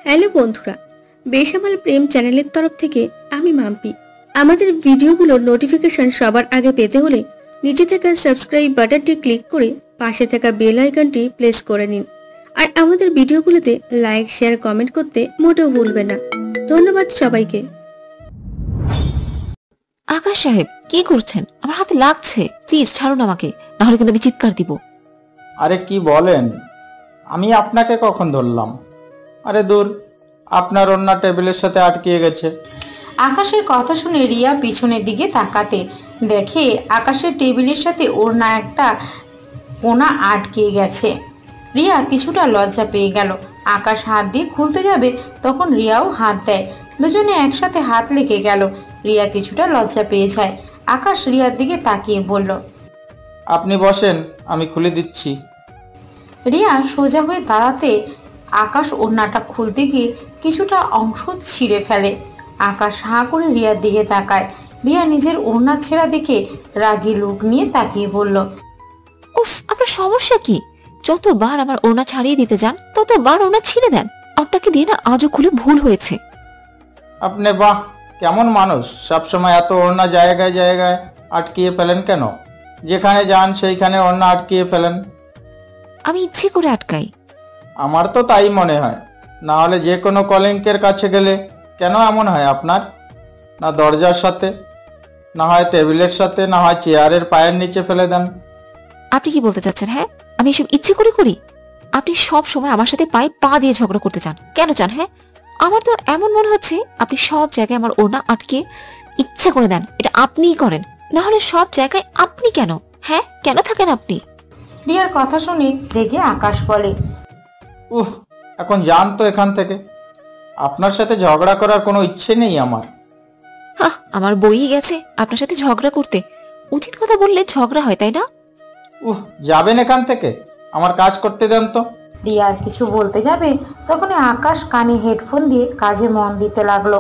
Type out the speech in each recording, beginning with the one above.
Hello বন্ধুরা, বেসামাল প্রেম চ্যানেলের তরফ থেকে আমি মাম্পি। আমাদের ভিডিওগুলোর নোটিফিকেশন সবার আগে পেতে হলে নিচে থাকা সাবস্ক্রাইব বাটনটি ক্লিক করে পাশে থাকা বেল আইকনটি প্রেস করে নিন। আর আমাদের ভিডিওগুলোতে লাইক, শেয়ার, কমেন্ট করতে মোটেও ভুলবেন না। ধন্যবাদ সবাইকে। আকাশ সাহেব, কি করছেন? আমার হাতে লাগছে, প্লিজ ছাড়ুন আমাকে, না হলে কিন্তু আমি চিৎকার দিব। আরে কি বলেন, আমি আপনাকে কখন ধরলাম? আরে দূর, আপনার ওড়না টেবিলের সাথে আটকিয়ে গেছে। আকাশের কথা শুনে রিয়া পিছনের দিকে তাকাতে দেখে আকাশের টেবিলের সাথে ওড়না একটা কোনা আটকে গেছে। রিয়া কিছুটা লজ্জা পেয়ে গেল। আকাশ হাত দিয়ে খুলতে যাবে, তখন রিয়াও হাত দেয়। দুজনে একসাথে হাত লেগে গেল। রিয়া কিছুটা লজ্জা পেয়ে যায়। আকাশ রিয়ার দিকে তাকিয়ে বলল, আপনি বসেন, আমি খুলে দিচ্ছি। রিয়া সোজা হয়ে দাঁড়াতে আকাশ ওড়নাটা খুলতে গিয়ে কিছুটা অংশ ছিঁড়ে ফেলে। আকাশ হাঁ করে রিয়ার দিকে তাকায়। রিয়া নিজের ওড়না ছেঁড়া দেখে রাগী লুক নিয়ে তাকিয়ে বলল, উফ, আপনার সমস্যা কি? যতবার আমার ওড়না ছাড়িয়ে দিতে যান ততবার ওড়না ছিঁড়ে দেন। আপনাকে দিয়ে না আজও খুলে ভুল হয়েছে। আপনি বাহ, কেমন মানুষ! সবসময় এত ওড়না জায়গায় জায়গায় আটকিয়ে ফেলেন কেন? যেখানে যান সেইখানে ওড়না আটকিয়ে ফেলেন। আমি ইচ্ছে করে আটকাই। আমার তো তাই মনে হয়। না হলে যে কোনো কলিংকের কাছে গেলে কেন এমন হয় আপনার? না দরজার সাথে, না হয় টেবিলের সাথে, না হয় চেয়ারের পায়ের নিচে ফেলে দেন। আপনি কি বলতে চাচ্ছেন? হ্যাঁ, আমি এসব ইচ্ছে করে করি? আপনি সব সময় আমার সাথে পায়ে পা দিয়ে ঝগড়া করতে চান, কেন চান? হ্যাঁ, আমার তো এমন মনে হচ্ছে আপনি সব জায়গায় আমার ওড়না আটকে ইচ্ছা করে দেন। এটা আপনিই করেন, না হলে সব জায়গায় আপনি কেন? হ্যাঁ, কেন থাকেন আপনি? রিয়ার কথা শুনে রেগে আকাশ বলে, উহ, এখন যান তো এখান থেকে। আপনার সাথে ঝগড়া করার কোনো ইচ্ছে নেই আমার। হ্যাঁ, আমার বই গেছে আপনার সাথে ঝগড়া করতে। উচিত কথা বললে ঝগড়া হয়, তাই না? উহ, যাবেন এখান থেকে, আমার কাজ করতে দেন তো। রিয়া আর কিছু বলতে যাবে, তখনই আকাশ কানে হেডফোন দিয়ে কাজে মন দিতে লাগলো।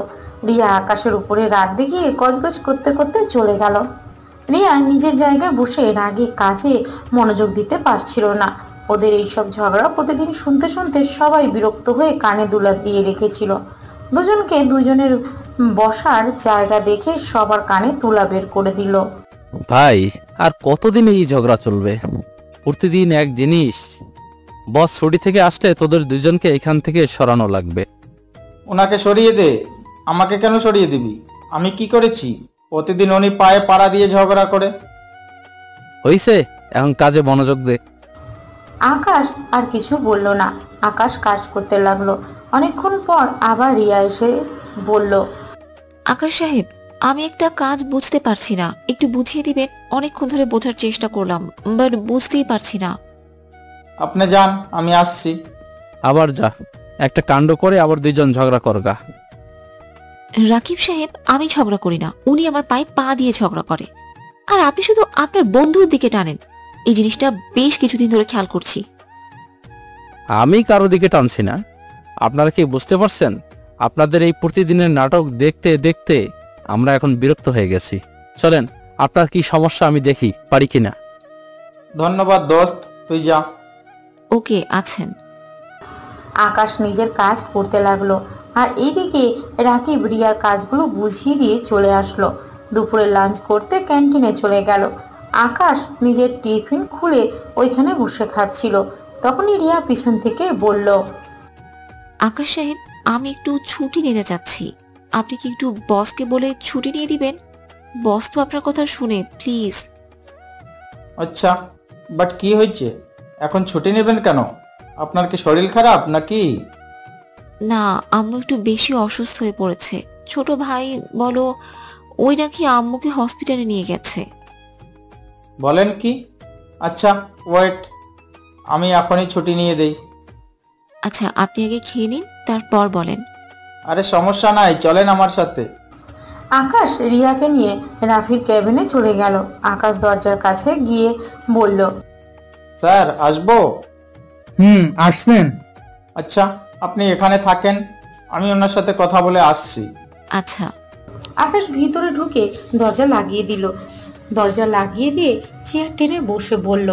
রিয়া আকাশের উপরে রাগ দেখিয়ে গজগজ করতে করতে চলে গেল। রিয়া নিজের জায়গায় বসে রাগে কাজে মনোযোগ দিতে পারছিল না। ওদের এইসব ঝগড়া প্রতিদিন শুনতে শুনতে সবাই বিরক্ত হয়ে কানে দুলা দিয়ে রেখেছিল। দুজনকে দুজনের বসার জায়গা দেখে সবার কানে তুলা বের করে দিল। ভাই, আর কতদিন এই ঝগড়া চলবে? প্রতিদিন এক জিনিস। বস ছুটি থেকে আসলে তোদের দুজনকে এখান থেকে সরানো লাগবে। ওনাকে সরিয়ে দে। আমাকে কেন সরিয়ে দিবি? আমি কি করেছি? প্রতিদিন উনি পায়ে পাড়া দিয়ে ঝগড়া করে। হইছে, এখন কাজে মনোযোগ দে। আকাশ আর কিছু বলল না। আকাশ কাজ করতে লাগলো। অনেকক্ষণ পর আবার রিয়া এসে বলল, আকাশ সাহেব, আমি একটা কাজ বুঝতে পারছি না, একটু বুঝিয়ে দিবেন? অনেকক্ষণ ধরে বোঝার চেষ্টা করলাম, বাট বুঝতেই পারছি না। আপনি যান, আমি আসছি। আবার যা, একটা কাণ্ড করে আবার দুইজন ঝগড়া করগা। রাকিব সাহেব, আমি ঝগড়া করি না, উনি আমার পায়ে পা দিয়ে ঝগড়া করে। আর আপনি শুধু আপনার বন্ধুর দিকে টানেন। এই জিনিসটা বেশ কিছুদিন ধরে খেয়াল করছি। আমি কারো দিকে টানছি না। আপনারা কি বুঝতে পারছেন? আপনাদের এই প্রতিদিনের নাটক দেখতে দেখতে আমরা এখন বিরক্ত হয়ে গেছি। চলেন, আপনার কি সমস্যা আমি দেখি পারি কিনা। ধন্যবাদ দোস্ত, তুই যা। ওকে, আছেন। আকাশ নিজের কাজ করতে লাগলো। আর এইদিকে রাকিব রিয়ার কাজগুলো বুঝিয়ে দিয়ে চলে আসলো। দুপুরে লাঞ্চ করতে ক্যান্টিনে চলে গেল। আকাশ নিজের টিফিন খুলে ওইখানে বসে খাচ্ছিল। তখনই রিয়া পিছন থেকে বলল, আকাশ সাহেব, আমি একটু ছুটি নিতে চাচ্ছি। আপনি কি একটু বসকে বলে ছুটি নিয়ে দিবেন? বস তো আপনার কথা শুনে, প্লিজ। আচ্ছা, বাট কি হয়েছে? এখন ছুটি নেবেন কেন? আপনার কি শরীর খারাপ নাকি? না, আম্মু একটু বেশি অসুস্থ হয়ে পড়েছে। ছোট ভাই বলো, ওই নাকি আম্মুকে হসপিটালে নিয়ে গেছে। বলেন কি? আচ্ছা ওয়েট, আমি এখনই ছুটি নিয়ে দেই। আচ্ছা, আপনি আগে খেয়ে নিন, তারপর বলেন। আরে সমস্যা নাই, চলেন আমার সাথে। আকাশ রিয়াকে নিয়ে রাফির ক্যাবিনে চলে গেল। আকাশ দরজার কাছে গিয়ে বলল, স্যার আসবো? আসছেন? আচ্ছা, আপনি এখানে থাকেন, আমি ওনার সাথে কথা বলে আসছি। আচ্ছা। আকাশ ভিতরে ঢুকে দরজা লাগিয়ে দিল। দরজা লাগিয়ে দিয়ে চেয়ার টেনে বসে বলল,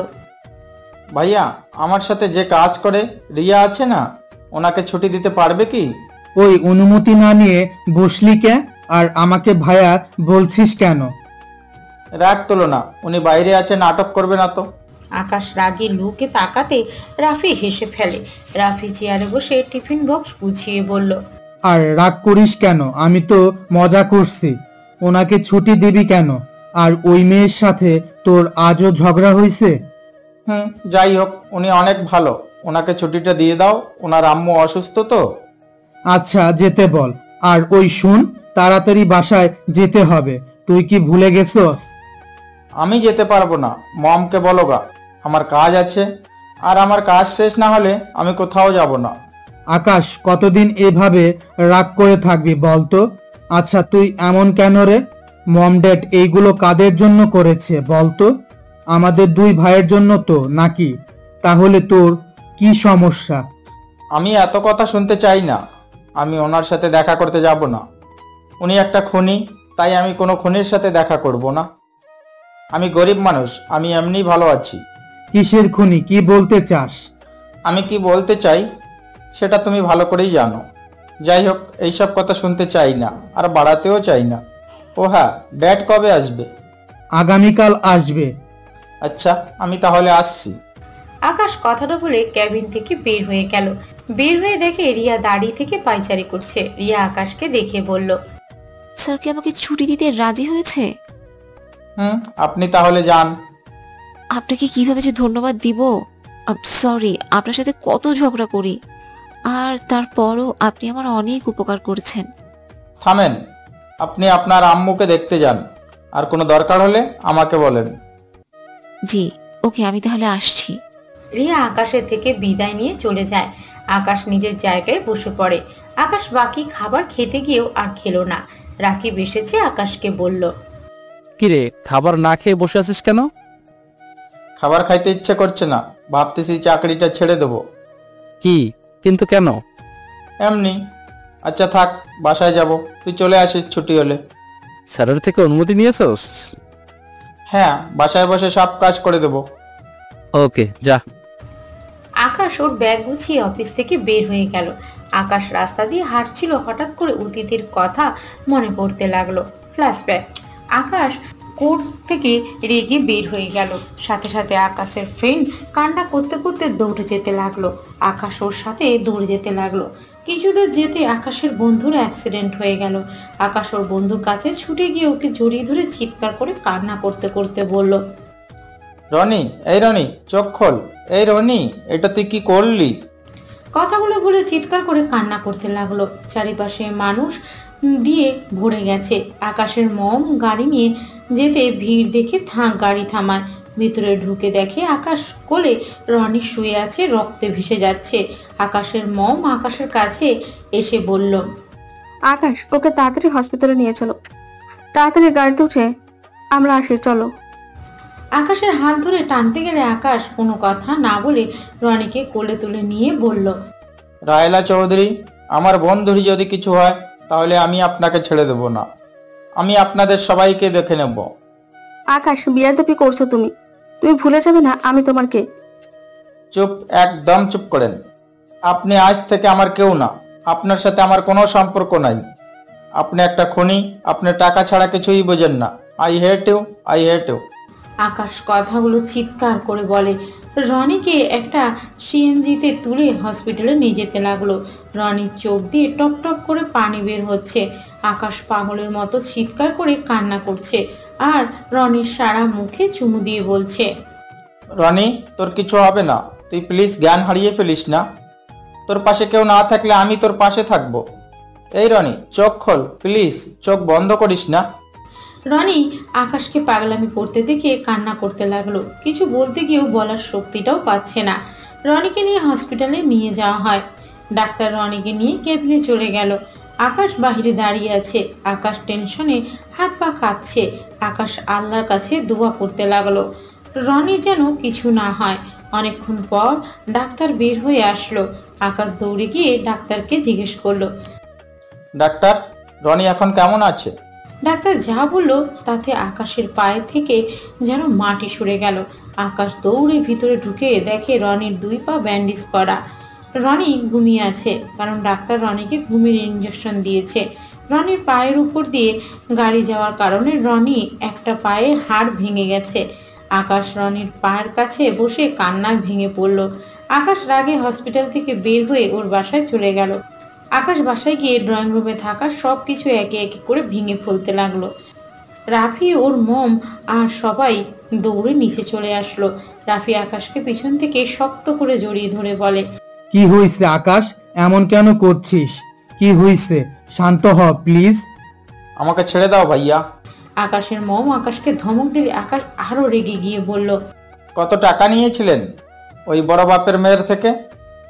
ভাইয়া, আমার সাথে যে কাজ করে রিয়া আছে না, ওনাকে ছুটি দিতে পারবে কি? ওই অনুমতি না নিয়ে বসলি কে? আর আমাকে ভাইয়া বলছিস কেন? রাগ তোলো না, উনি বাইরে আছে, নাটক করবে না তো। আকাশ রাগে লুকে তাকাতে রাফি হেসে ফেলে। রাফি চেয়ারে বসে টিফিন বক্স গুছিয়ে বলল, আর রাগ করিস কেন? আমি তো মজা করছি। ওনাকে ছুটি দিবি কেন? আর ওই মেয়ের সাথে তোর আজও ঝগড়া হয়েছে? যাই হোক, উনি অনেক ভালো, ওনাকে ছুটিটা দিয়ে দাও, ওনার আম্মু অসুস্থ তো। আচ্ছা যেতে বল। আর ওই শুন, তাড়াতাড়ি বাসায় যেতে হবে। তুই কি ভুলে গেছস? আমি যেতে পারবো না, মমকে বলো গা, আমার কাজ আছে, আর আমার কাজ শেষ না হলে আমি কোথাও যাব না। আকাশ, কতদিন এভাবে রাগ করে থাকবি বলতো? আচ্ছা তুই এমন কেন রে? মম ড্যাড এইগুলো কাদের জন্য করেছে বলতো? আমাদের দুই ভাইয়ের জন্য তো নাকি? তাহলে তোর কি সমস্যা? আমি এত কথা শুনতে চাই না, আমি ওনার সাথে দেখা করতে যাব না। উনি একটা খুনি, তাই আমি কোনো খুনির সাথে দেখা করব না। আমি গরিব মানুষ, আমি এমনি ভালো আছি। কিসের খুনি? কি বলতে চাস? আমি কি বলতে চাই সেটা তুমি ভালো করেই জানো। যাই হোক, এইসব কথা শুনতে চাই না, আর বাড়াতেও চাই না। ও হ্যাঁ, ড্যাড কবে আসবে? আগামীকাল আসবে। আচ্ছা, আমি তাহলে আসছি। আকাশ কথাটা বলে ক্যাবিন থেকে বের হয়ে গেল। বের হয়ে দেখে রিয়া দাঁড়িয়ে থেকে পায়চারি করছে। রিয়া আকাশকে দেখে বলল, স্যার কি আমাকে ছুটি দিতে রাজি হয়েছে? আপনি তাহলে যান। আপনাকে কিভাবে যে ধন্যবাদ দিব। সরি, আপনার সাথে কত ঝগড়া করি, আর তারপরও আপনি আমার অনেক উপকার করেছেন। থামেন, আপনি আপনার আম্মুকে দেখতে যান, আর কোনো দরকার হলে আমাকে বলেন। জি ওকে, আমি তাহলে আসছি। রিয়া আকাশের থেকে বিদায় নিয়ে চলে যায়। আকাশ নিজের জায়গায় বসে পড়ে। আকাশ বাকি খাবার খেতে গিয়েও আর খেলো না। রাকিব এসেছে, আকাশকে বলল, কিরে, খাবার না খেয়ে বসে আছিস কেন? খাবার খাইতে ইচ্ছে করছে না, ভাবতেছি চাকরিটা ছেড়ে দেবো। কি কিন্তু কেন? এমনি। আচ্ছা থাক, বাসায় যাব, তুই চলে আসিস ছুটি হলে। স্যারের থেকে অনুমতি নিয়েছস? হ্যাঁ, বাসায় বসে সব কাজ করে দেবো। ওকে, যা। আকাশ ওর ব্যাগ গুছিয়ে অফিস থেকে বের হয়ে গেল। আকাশ রাস্তা দিয়ে হাঁটছিল, হঠাৎ করে অতীতের কথা মনে পড়তে লাগলো। ফ্ল্যাশব্যাক। আকাশ কোর্ট থেকে রেগে বের হয়ে গেল। সাথে সাথে আকাশের ফ্রেন্ড কান্না করতে করতে দৌড়ে যেতে লাগলো। আকাশ ওর সাথে দৌড়ে যেতে লাগলো। কিছুদূর যেতে আকাশের বন্ধুর অ্যাক্সিডেন্ট হয়ে গেল। আকাশ ওর বন্ধুর কাছে ছুটে গিয়ে ওকে জড়িয়ে ধরে চিৎকার করে কান্না করতে করতে বলল, রনি, এই রনি, চোখ খোল। এই রনি, এটা তুই কি করলি? কথাগুলো বলে চিৎকার করে কান্না করতে লাগলো। চারিপাশে মানুষ দিয়ে ভরে গেছে। আকাশের মম গাড়ি নিয়ে যেতে ভিড় দেখে গাড়ি থামায়। ভিতরে ঢুকে দেখে আকাশ কোলে রনি শুয়ে আছে, রক্তে ভেসে যাচ্ছে। আকাশের মম আকাশের কাছে এসে বলল, আকাশ, ওকে তাড়াতাড়ি হসপিটালে নিয়ে চলো। তাড়াতাড়ি গাড়িতে উঠে আমরা আসি, চলো। আকাশের হাত ধরে টানতে গেলে আকাশ কোনো কথা না বলে রনিকে কোলে তুলে নিয়ে বলল, রায়লা চৌধুরী, আমার বন্ধুর যদি কিছু হয় তাহলে আমি আপনাকে ছেড়ে দেব না। আমি আপনাদের সবাইকে দেখে নেব। আকাশ, বিয়াদবি করছো তুমি। তুমি ভুলে যাবে না আমি তোমার কে। চুপ, একদম চুপ করেন। আপনি আজ থেকে আমার কেউ না, আপনার সাথে আমার কোনো সম্পর্ক নাই। আপনি একটা খুনি, আপনি টাকা ছাড়া কিছুই বোঝেন না। I hate you, I hate you. Akash কথাগুলো চিৎকার করে বলে। রনিকে একটা সিএনজিতে তুলে হসপিটালে নিয়ে যেতে লাগলো। রনির চোখ দিয়ে টপ টপ করে পানি বের হচ্ছে। আকাশ পাগলের মতো চিৎকার করে কান্না করছে, আর রনির সারা মুখে চুমু দিয়ে বলছে, রনি, তোর কিছু হবে না, তুই প্লিজ জ্ঞান হারিয়ে ফেলিস না। তোর পাশে কেউ না থাকলে আমি তোর পাশে থাকবো। এই রনি, চোখ খোল প্লিজ, চোখ বন্ধ করিস না। রনি আকাশকে পাগলামি করতে দেখে কান্না করতে লাগলো। কিছু বলতে গিয়েও বলার শক্তিটাও পাচ্ছে না। রনিকে নিয়ে হসপিটালে নিয়ে যাওয়া হয়। ডাক্তার রনিকে নিয়ে কেবিনে চলে গেল। আকাশ বাহিরে দাঁড়িয়ে আছে। আকাশ টেনশনে হাত পা কাঁপছে। আকাশ আল্লাহর কাছে দোয়া করতে লাগলো রনি যেন কিছু না হয়। অনেকক্ষণ পর ডাক্তার বের হয়ে আসলো। আকাশ দৌড়ে গিয়ে ডাক্তারকে জিজ্ঞেস করলো, ডাক্তার, রনি এখন কেমন আছে? ডাক্তার যা বললো তাতে আকাশের পায়ে থেকে যেন মাটি সরে গেল। আকাশ দৌড়ে ভিতরে ঢুকে দেখে রনির দুই পা ব্যান্ডেজ করা। রনি ঘুমিয়ে আছে, কারণ ডাক্তার রনিকে ঘুমের ইঞ্জেকশন দিয়েছে। রনির পায়ের উপর দিয়ে গাড়ি যাওয়ার কারণে রনি একটা পায়ে হাড় ভেঙে গেছে। আকাশ রনির পায়ের কাছে বসে কান্নায় ভেঙে পড়ল। আকাশ রাগে হসপিটাল থেকে বের হয়ে ওর বাসায় চলে গেল। আকাশ বাসায় গিয়ে ড্রয়িং রুমে থাকা সবকিছু একে একে করে ভেঙে ফেলতে লাগলো। রাফি, ওর মম আর সবাই দৌড়ে নিচে চলে আসলো। রাফি আকাশকে পিছন থেকে শক্ত করে জড়িয়ে ধরে বলে, কি হয়েছে আকাশ, এমন কেন করছিস? কি হয়েছে? শান্ত হ প্লিজ। আমাকে ছেড়ে দাও ভাইয়া। আকাশের মম আকাশকে ধমক দিলে আকাশ আরো রেগে গিয়ে বলল, কত টাকা নিয়েছিলেন ওই বড় বাপের মেয়ের থেকে?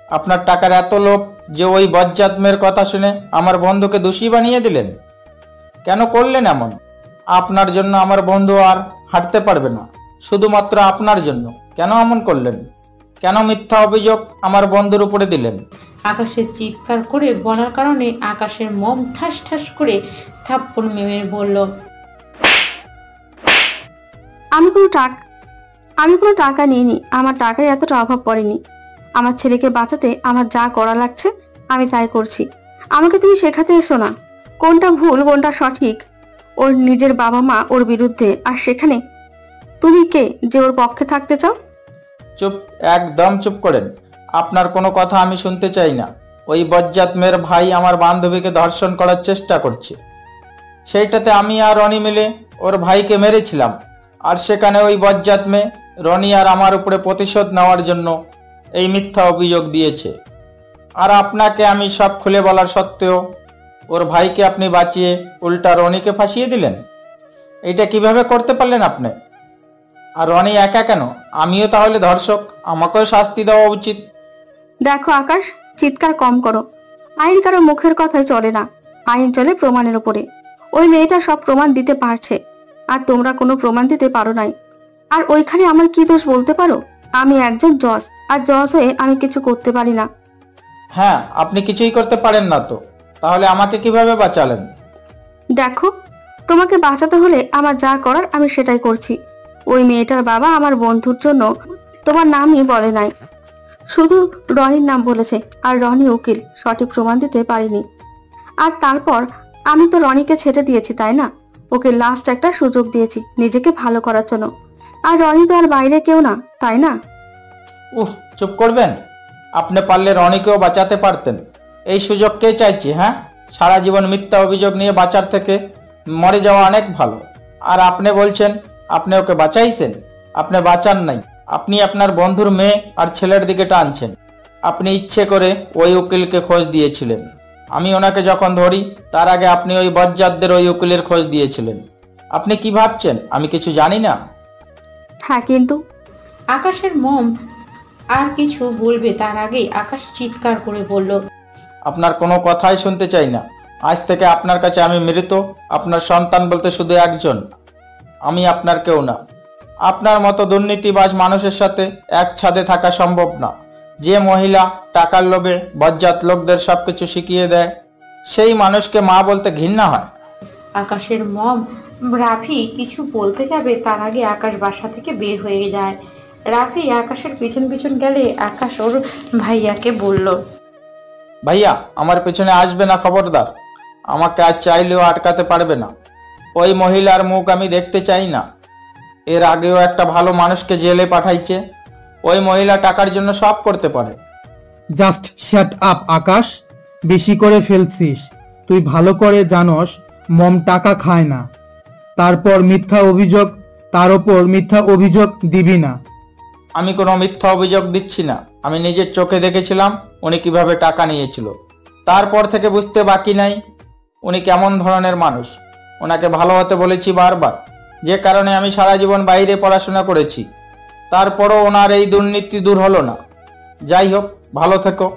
আপনার টাকার এত লোভ যে ওই বজ্জাত মেয়ের কথা শুনে আমার বন্ধুকে দোষী বানিয়ে দিলেন। কেন করলেন এমন? আপনার জন্য আমার বন্ধু আর হাঁটতে পারবে না, শুধুমাত্র আপনার জন্য। কেন এমন করলেন? কেন মিথ্যা অভিযোগ আমার বন্ধুর উপরে দিলেন? আকাশের চিৎকার করে বলার কারণে আকাশের মম ঠাস ঠাস করে থাপ্পড় মেরে বলল, আমি কোনো টাকা নিইনি। আমার টাকায় এতটা অভাব পড়েনি। আমার ছেলেকে বাঁচাতে আমার যা করা লাগছে আমি তাই করছি। আমাকে তুমি শেখাতে এসো না কোনটা ভুল কোনটা সঠিক। ওর নিজের বাবা মা ওর বিরুদ্ধে, আর সেখানে তুমি কে যে ওর পক্ষে থাকতে চাও? চুপ, একদম চুপ করেন। আপনার কোনো কথা আমি শুনতে চাই না। ওই বজ্জাত মেয়ের ভাই আমার বান্ধবীকে ধর্ষণ করার চেষ্টা করছে। সেইটাতে আমি আর রনি মিলে ওর ভাইকে মেরেছিলাম, আর সেখানে ওই বজ্জাত মেয়ে রনি আর আমার উপরে প্রতিশোধ নেওয়ার জন্য এই মিথ্যা অভিযোগ দিয়েছে। আর আপনাকে আমি সব খুলে বলার সত্ত্বেও ওর ভাইকে আপনি বাঁচিয়ে উল্টা রনিকে ফাঁসিয়ে দিলেন। এটা কিভাবে করতে পারলেন আপনি? আর রনি একা কেন? আমিও তাহলে ধর্ষক, আমাকেও শাস্তি দেওয়া উচিত। দেখো আকাশ, চিৎকার কম করো। আইন কারো মুখের কথাই চলে না, আইন চলে প্রমাণের উপরে। ওই মেয়েটা সব প্রমাণ দিতে পারছে, আর তোমরা কোনো প্রমাণ দিতে পারো নাই। আর ওইখানে আমার কি দোষ বলতে পারো? আমি একজন জজ, আর জজ হয়ে আমি কিছু করতে পারি না। হ্যাঁ, আপনি কিছুই করতে পারেন না তো তাহলে আমাকে কিভাবে বাঁচালেন? দেখো, তোমাকে বাঁচাতে হলে আমার যা করার আমি সেটাই করছি। ওই মেয়েটার বাবা আমার বন্ধুর জন্য তোমার নামই বলে নাই, শুধু রনির নাম বলেছে। আর রনি উকিল, সঠিক প্রমাণ দিতে পারিনি। আর তারপর আমি তো রনিকে ছেড়ে দিয়েছি, তাই না? ওকে লাস্ট একটা সুযোগ দিয়েছি নিজেকে ভালো করার জন্য। আর রনি তো আর বাইরে কেউ না, তাই না? চুপ করবেন? আপনি পারলে রনিকেও বাঁচাতে পারতেন। এই সুযোগ কে চাইছে? হ্যাঁ, সারা জীবন মিথ্যা অভিযোগ নিয়ে বাঁচার থেকে মরে যাওয়া অনেক ভালো। আর আপনি বলছেন আপনি ওকে বাঁচাইছেন? আপনি বাঁচান নাই, আপনি আপনার বন্ধুর মেয়ে আর ছেলের দিকে টানছেন। আপনি ইচ্ছে করে ওই উকিলকে খোঁজ দিয়েছিলেন। আমি ওনাকে যখন ধরি তার আগে আপনি ওই বজ্জাতদের ওই উকিলের খোঁজ দিয়েছিলেন। আপনি কি ভাবছেন আমি কিছু জানি না? হ্যাঁ, কিন্তু আকাশের মম আর কিছু বলবে তার আগেই আকাশ চিৎকার করে বলল, আপনার কোনো কথাই শুনতে চাই না। আজ থেকে আপনার কাছে আমি মৃত। আপনার সন্তান বলতে শুধু একজন, আমি আপনার কেউ না। আপনার মতো দুর্নীতিবাজ মানুষের সাথে এক ছাদে থাকা সম্ভব না। যে মহিলা টাকার লোভে বজ্জাত লোকদের সবকিছু শিখিয়ে দেয়, সেই মানুষকে মা বলতে ঘৃণা হয়। আকাশের মম রাফি কিছু বলতে যাবে তার আগে আকাশ বাসা থেকে বের হয়ে যায়। রাফি আকাশের পিছন পিছন গেলে আকাশ ওর ভাইয়াকে বলল, ভাইয়া, আমার পেছনে আসবে না, খবরদার। আমাকে আজ চাইলেও আটকাতে পারবে না। ওই মহিলার মুখ আমি দেখতে চাই না। এর আগেও একটা ভালো মানুষকে জেলে পাঠাইছে। ওই মহিলা টাকার জন্য সব করতে পারে। জাস্ট শ্যাট আপ আকাশ, বেশি করে ফেলছিস। তুই ভালো করে জানোস মম টাকা খায় না। তারপর মিথ্যা অভিযোগ, তার ওপর মিথ্যা অভিযোগ দিবি না। আমি কোনো মিথ্যা অভিযোগ দিচ্ছি না। আমি নিজের চোখে দেখেছিলাম উনি কিভাবে টাকা নিয়েছিল। তারপর থেকে বুঝতে বাকি নাই উনি কেমন ধরনের মানুষ। ওনাকে ভালো হতে বলেছি বারবার, যে কারণে আমি সারা জীবন বাইরে পড়াশোনা করেছি। তারপরও ওনার এই দুর্নীতি দূর হলো না। যাই হোক, ভালো থেকো।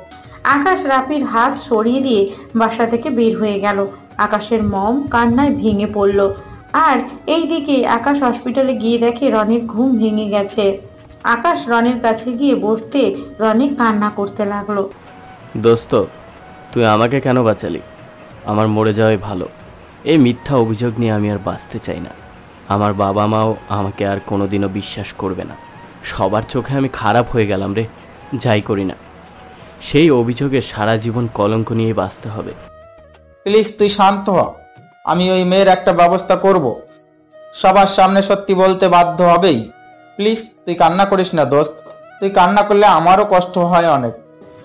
আকাশ রাফির হাত সরিয়ে দিয়ে বাসা থেকে বের হয়ে গেল। আকাশের মম কান্নায় ভেঙে পড়ল। আর এইদিকে আকাশ হসপিটালে গিয়ে দেখে রনির ঘুম ভেঙে গেছে। আকাশ রনির কাছে গিয়ে বসতে রনি কান্না করতে লাগলো। দোস্ত, তুই আমাকে কেন বাঁচালি? আমার মরে যাওয়াই ভালো। এই মিথ্যা অভিযোগ নিয়ে আমি আর বাঁচতে চাই না। আমার বাবা মাও আমাকে আর কোনোদিনও বিশ্বাস করবে না। সবার চোখে আমি খারাপ হয়ে গেলাম রে, যাই করি না। সেই অভিযোগে সারা জীবন কলঙ্ক নিয়ে বাঁচতে হবে। প্লিজ তুই শান্ত হ। আমি ওই মেয়ের একটা ব্যবস্থা করব। সবার সামনে সত্যি বলতে বাধ্য হবেই। প্লিজ তুই কান্না করিস না দোস্ত। তুই কান্না করলে আমারও কষ্ট হয় অনেক।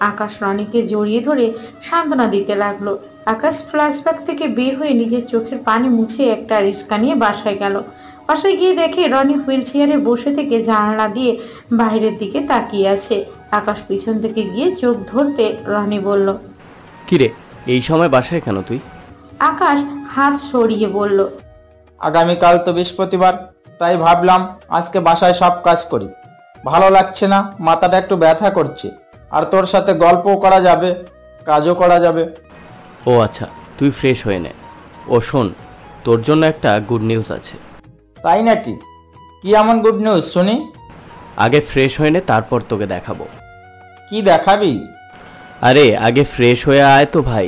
আকাশ রনিকে জড়িয়ে ধরে সান্ত্বনা দিতে লাগলো। আকাশ ফ্ল্যাশব্যাক থেকে বের হয়ে নিজের চোখের পানি মুছে একটা রিক্সা নিয়ে বাসায় গেল। বাসায় গিয়ে দেখে রনি হুইল চেয়ারে বসে থেকে জানালা দিয়ে বাইরের দিকে তাকিয়ে আছে। আকাশ পিছন থেকে গিয়ে চোখ ধরতে রনি বলল, কিরে, এই সময় বাসায় কেন তুই? আকাশ হাত সরিয়ে বলল, আগামীকাল তো বৃহস্পতিবার, তাই ভাবলাম আজকে বাসায় সব কাজ করি। ভালো লাগছে না, মাথাটা একটু ব্যথা করছে। আর তোর সাথে গল্পও করা যাবে, কাজও করা যাবে। ও আচ্ছা, তুই ফ্রেশ হয়ে নে। ও শোন, তোর জন্য একটা গুড নিউজ আছে। তাই নাকি? কি এমন গুড নিউজ শুনি? আগে ফ্রেশ হয়ে নে, তারপর তোকে দেখাবো। কি দেখাবি? আরে আগে ফ্রেশ হয়ে আয় তো ভাই,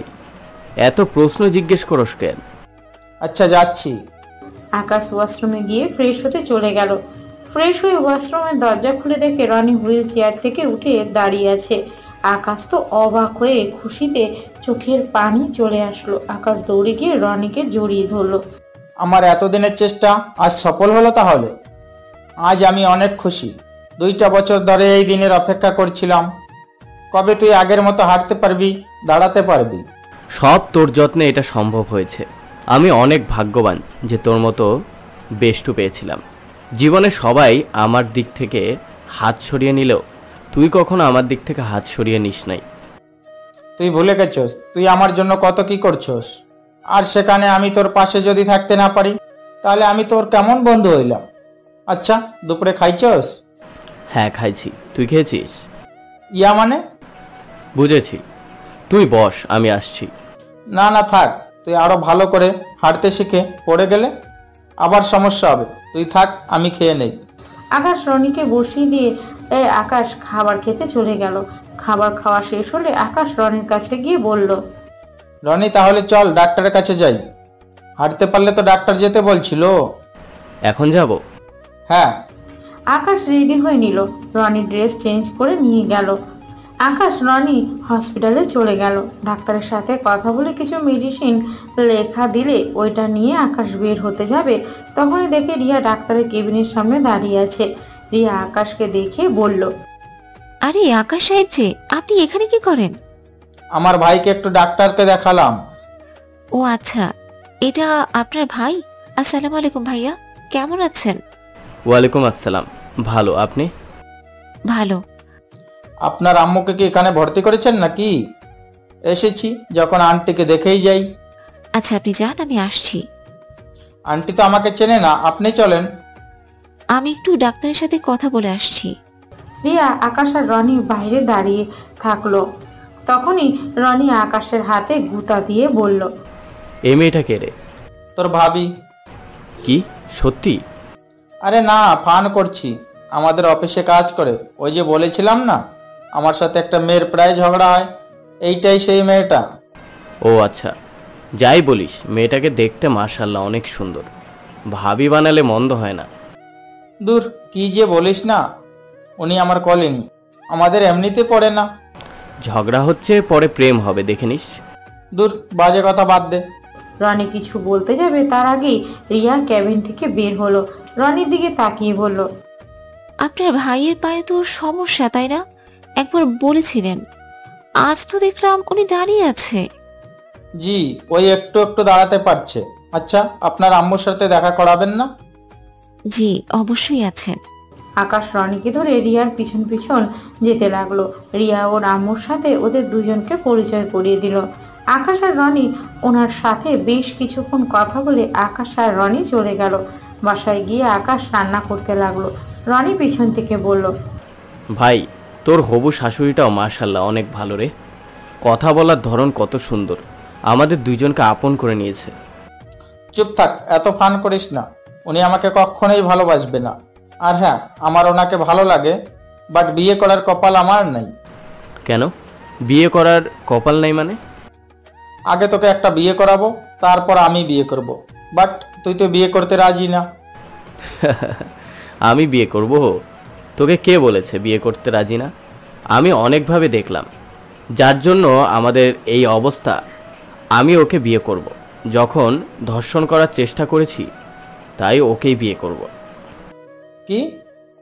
এত প্রশ্ন জিজ্ঞেস করস কেন? আচ্ছা যাচ্ছি। আকাশ ওয়াশরুমে গিয়ে ফ্রেশ হতে চলে গেল। ফ্রেশ হয়ে ওয়াশরুমের দরজা খুলে দেখে রনি হুইল চেয়ার থেকে উঠে দাঁড়িয়ে আছে। আকাশ তো অবাক হয়ে খুশিতে চোখের পানি চলে আসলো। আকাশ দৌড়ে গিয়ে রনিকে জড়িয়ে ধরলো। আমার এতদিনের চেষ্টা আজ সফল হলো তাহলে? আজ আমি অনেক খুশি। 2টা বছর ধরে এই দিনের অপেক্ষা করছিলাম। কবে তুই আগের মতো হাঁটতে পারবি, দাঁড়াতে পারবি? সব তোর যত্নে এটা সম্ভব হয়েছে। আমি অনেক ভাগ্যবান যে তোর মতো বেষ্টু পেয়েছিলাম। জীবনে সবাই আমার দিক থেকে হাত সরিয়ে নিলেও তুই কখনো আমার দিক থেকে হাত সরিয়ে নিস নাই। তুই ভুলে গেছস তুই আমার জন্য কত কি করছস। আর সেখানে আমি তোর পাশে যদি থাকতে না পারি, তাহলে আমি তোর কেমন বন্ধু হইলাম? আচ্ছা, দুপুরে খাইছস? হ্যাঁ খাইছি, তুই খেয়েছিস? ইয়া মানে? বুঝেছি, তুই বস, আমি আসছি। না না থাক, তুই আরো ভালো করে হাঁটতে শিখে পড়ে গেলে আবার সমস্যা হবে। তুই থাক, আমি খেয়ে নেই। আকাশ রনিকে বসিয়ে দিয়ে আকাশ খাবার খেতে চলে গেল। খাবার খাওয়া শেষ হলে আকাশ রনির কাছে গিয়ে বলল, রনি তাহলে চল ডাক্তারের কাছে যাই। হাঁটতে পারলে তো ডাক্তার যেতে বলছিল। এখন যাব? হ্যাঁ। আকাশ রেডি হয়ে নিল। রনি ড্রেস চেঞ্জ করে নিয়ে গেল। আকাশ রনি হসপিটালে চলে গেল। ডাক্তারের সাথে কথা বলে কিছু মেডিসিন লেখা দিলে ওইটা নিয়ে আকাশ বের হতে যাবে, তখনই দেখে রিয়া ডাক্তারের কেবিনের সামনে দাঁড়িয়ে আছে। রিয়া আকাশকে দেখে বলল, আরে আকাশ সাহেব যে, আপনি এখানে কি করেন? আমার ভাইকে একটু ডাক্তারকে দেখালাম। ও আচ্ছা, এটা আপনার ভাই? আসসালামু আলাইকুম ভাইয়া, কেমন আছেন? ওয়ালাইকুম আসসালাম, ভালো, আপনি? ভালো। আপনার আম্মুকে কি এখানে ভর্তি করেছেন নাকি? এসেছি যখন আন্টিকে দেখেই যাই। আচ্ছা আপনি যান, আমি আসছি। আন্টি তো আমাকে চেনে না, আপনি চলেন। আমি একটু ডাক্তারের সাথে কথা বলে আসছি। রিয়া আকাশ আর রনি বাইরে দাঁড়িয়ে থাকলো। তখনই রনি আকাশের হাতে গুতা দিয়ে বলল, এই মেয়েটা কে রে? তোর ভাবি। কি সত্যি? আরে না, ফান করছি। আমাদের অফিসে কাজ করে। ওই যে বলেছিলাম না, আমার সাথে একটা মেয়ের প্রায় ঝগড়া হয়, এইটাই সেই মেয়েটা। ও আচ্ছা, যাই বলিস, মেয়েটাকে দেখতে মাশাআল্লাহ অনেক সুন্দর। ভাবি বানালে মন্দ হয় না। দূর, কি যে বলিস না। উনি আমার কলিং, আমাদের এমনিতে পড়ে না। ঝগড়া হচ্ছে, পরে প্রেম হবে, দেখে নিস। দূর, বাজে কথা বাদ দে। রনি কিছু বলতে যাবে তার আগেই রিয়া ক্যাবিন থেকে বের হলো। রনির দিকে তাকিয়ে বলল, আপনার ভাইয়ের পায়ে তো সমস্যা, তাই না? একবার বলেছিলেন। আজ তো দেখলাম উনি দাঁড়িয়ে আছে। জি, ওই একটু একটু দাঁড়াতে পারছে। আচ্ছা, আপনার আম্মুর সাথে দেখা করাবেন না? জি অবশ্যই আছেন। আকাশ রনিকে ধরে রিয়ার পিছন পিছন যেতে লাগলো। রিয়া ওর আম্মুর সাথে ওদের দুজনকে পরিচয় করিয়ে দিল। আকাশ আর রনি ওনার সাথে বেশ কিছুক্ষণ কথা বলে আকাশ আর রনি চলে গেল। বাসায় গিয়ে আকাশ রান্না করতে লাগলো। রনি পিছন থেকে বলল, ভাই, তোর হবু শাশুড়িটাও মাশাআল্লাহ অনেক ভালো রে। কথা বলার ধরন কত সুন্দর, আমাদের দুইজনকে আপন করে নিয়েছে। চুপ থাক, এত ফান করিস না। উনি আমাকে কখনোই ভালোবাসবে না। আর হ্যাঁ, আমার ওনাকে ভালো লাগে, বাট বিয়ে করার কপাল আমার নাই। কেন বিয়ে করার কপাল নাই মানে? আগে তোকে একটা বিয়ে করাবো, তারপর আমি বিয়ে করব। বাট তুই তো বিয়ে করতে রাজি না। আমি বিয়ে করব? তোকে কে বলেছে বিয়ে করতে রাজি না? আমি অনেকভাবে দেখলাম, যার জন্য আমাদের এই অবস্থা। আমি ওকে বিয়ে করব। যখন ধর্ষণ করার চেষ্টা করেছি তাই ওকেই বিয়ে করব। কি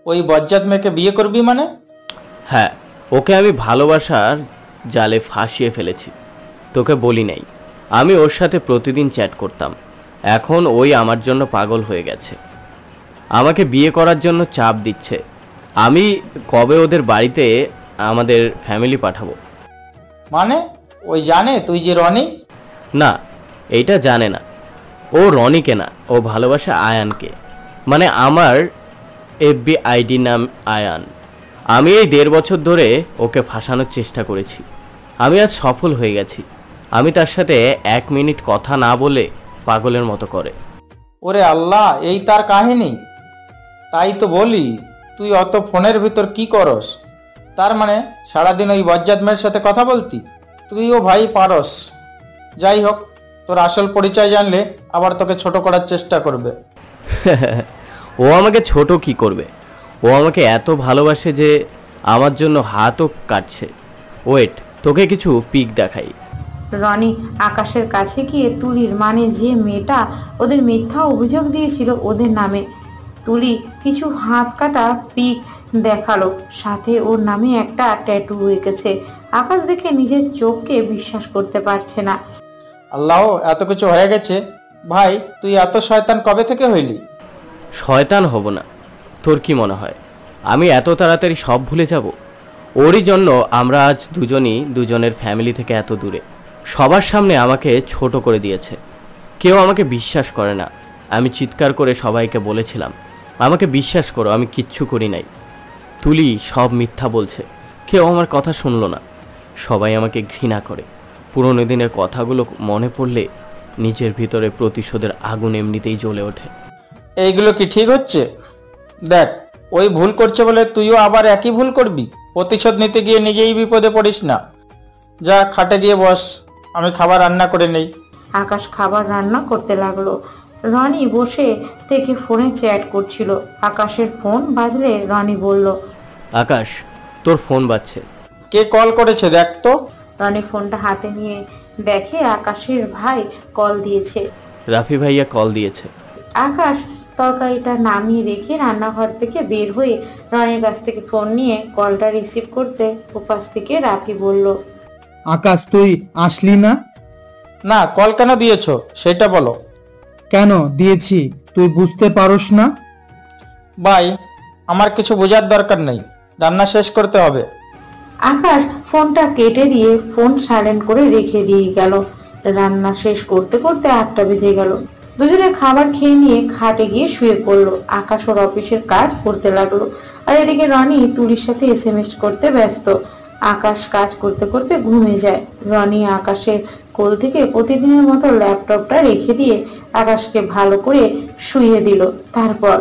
ওই বজ্জাত মেয়েকে বিয়ে করবি মানে? হ্যাঁ, ওকে আমি ভালোবাসার জালে ফাঁসিয়ে ফেলেছি। তোকে বলি নাই, আমি ওর সাথে প্রতিদিন চ্যাট করতাম। এখন ওই আমার জন্য পাগল হয়ে গেছে, আমাকে বিয়ে করার জন্য চাপ দিচ্ছে। আমি কবে ওদের বাড়িতে আমাদের ফ্যামিলি পাঠাবো? মানে ওই জানে তুই যে রনি? না, এইটা জানে না। ও রনিকে না, ও ভালোবাসে আয়ানকে। মানে আমার এফবি আইডি নাম আয়ান। আমি এই 1.5 বছর ধরে ওকে ফাঁসানোর চেষ্টা করেছি। আমি আজ সফল হয়ে গেছি। আমি তার সাথে 1 মিনিট কথা না বলে পাগলের মতো করে। ওরে আল্লাহ, এই তার কাহিনী? তাই তো বলি, তুই অত ফোনের ভিতর কি করস? তার মানে সারাদিন ওই বজ্জাত মেয়ের সাথে কথা বলতি? তুইও ভাই পারস। যাই হোক, তোর আসল পরিচয় জানলে আবার তোকে ছোট করার চেষ্টা করবে। ও আমাকে ছোট কি করবে? ও আমাকে এত ভালোবাসে যে আমার জন্য হাতও কাটছে। ওয়েট, তোকে কিছু পিক দেখাই। রনি আকাশের কাছে গিয়ে তুলির মানে যে মেয়েটা ওদের মিথ্যা অভিযোগ দিয়েছিল ওদের নামে, তুলি কিছু হাত কাটা পিক দেখালো, সাথে ওর নামে একটা ট্যাটু এঁকেছে। আকাশ দেখে নিজের চোখকে বিশ্বাস করতে পারছে না। আল্লাহ, এত কিছু হয়ে গেছে। ভাই তুই এত শয়তান কবে থেকে হইলি? শয়তান হব না। তোর কি মনে হয় আমি এত তাড়াতাড়ি সব ভুলে যাব? ওরই জন্য আমরা আজ দুজনই দুজনের ফ্যামিলি থেকে এত দূরে। সবার সামনে আমাকে ছোট করে দিয়েছে। কেউ আমাকে বিশ্বাস করে না। আমি চিৎকার করে সবাইকে বলেছিলাম, আমাকে বিশ্বাস করো, আমি কিচ্ছু করি নাই। তুলি সব মিথ্যা বলছে। কেউ আমার কথা শুনলো না। সবাই আমাকে ঘৃণা করে। পুরনো দিনের কথাগুলো মনে পড়লে নিজের ভিতরে প্রতিশোধের আগুন এমনিতেই জ্বলে ওঠে। এইগুলো কি ঠিক হচ্ছে? দেখ, ওই ভুল করছে বলে তুইও আবার একই ভুল করবি। প্রতিশোধ নিতে গিয়ে নিজেই বিপদে পড়িস না। যা, খাটে গিয়ে বস, আমি খাবার রান্না করে নেই। আকাশ খাবার রান্না করতে লাগলো। রনি বসে থেকে ফোনে চ্যাট করছিল। আকাশের ফোন বাজলে রনি বলল, আকাশ, তোর ফোন বাজছে। কে কল করেছে দেখ তো। রনি ফোনটা হাতে নিয়ে দেখে আকাশের ভাই কল দিয়েছে। রাফি ভাইয়া কল দিয়েছে। আকাশ তরকারিটা নামিয়ে রেখে রান্নাঘর থেকে বের হয়ে রনির কাছ থেকে ফোন নিয়ে কলটা রিসিভ করতে ওপাশ থেকে রাফি বলল, আকাশ, তুই আসলি না? না, কল কেন দিয়েছো সেটা বলো। কেন দিয়েছি তুই বুঝতে পারস না? ভাই, আমার কিছু বোঝার দরকার নেই, রান্না শেষ করতে হবে। আকাশ ফোনটা কেটে দিয়ে ফোন সাইলেন্ট করে রেখে দিয়ে গেল। রান্না শেষ করতে করতে 8টা বেজে গেল। দুজনে খাবার খেয়ে নিয়ে খাটে গিয়ে শুয়ে পড়লো। আকাশ ওর অফিসের কাজ করতে লাগলো, আর এদিকে রনি তুলির সাথে SMS করতে ব্যস্ত। আকাশ কাজ করতে করতে ঘুমিয়ে যায়। রনি আকাশের কোল থেকে প্রতিদিনের মতো ল্যাপটপটা রেখে দিয়ে আকাশকে ভালো করে শুইয়ে দিল। তারপর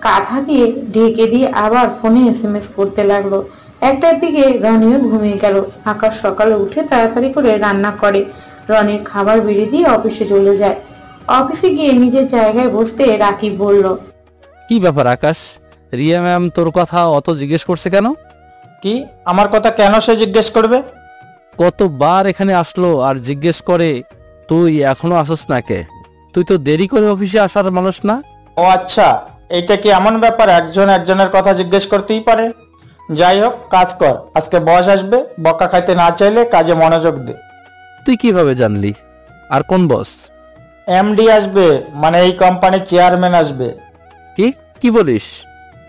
কাঁথা দিয়ে ঢেকে দিয়ে আবার ফোনে SMS করতে লাগলো। 1টার দিকে রনিও ঘুমিয়ে গেল। আকাশ সকালে উঠে তাড়াতাড়ি করে রান্না করে। রনির খাবার বেড়ে দিয়ে অফিসে চলে যায়। অফিসে গিয়ে নিজের জায়গায় বসতে রাকিব বলল, কি ব্যাপার আকাশ, রিয়া ম্যাম তোর কথা অত জিজ্ঞেস করছে কেন? কি আমার কথা কেন সে জিজ্ঞেস করবে? কতবার এখানে আসলো আর জিজ্ঞেস করে, তুই এখনো আসস না কে? তুই তো দেরি করে অফিসে আসার মানুষ না। ও আচ্ছা, এইটা কি এমন ব্যাপার একজন একজনের কথা জিজ্ঞেস করতেই পারে? যাই হোক, কাজ কর। আজকে বস আসবে, বকা খাইতে না চাইলে কাজে মনোযোগ দে। তুই কিভাবে জানলি? আর কোন বস? এমডি আসবে, মানে এই কোম্পানির চেয়ারম্যান আসবে। কি কি বলিস?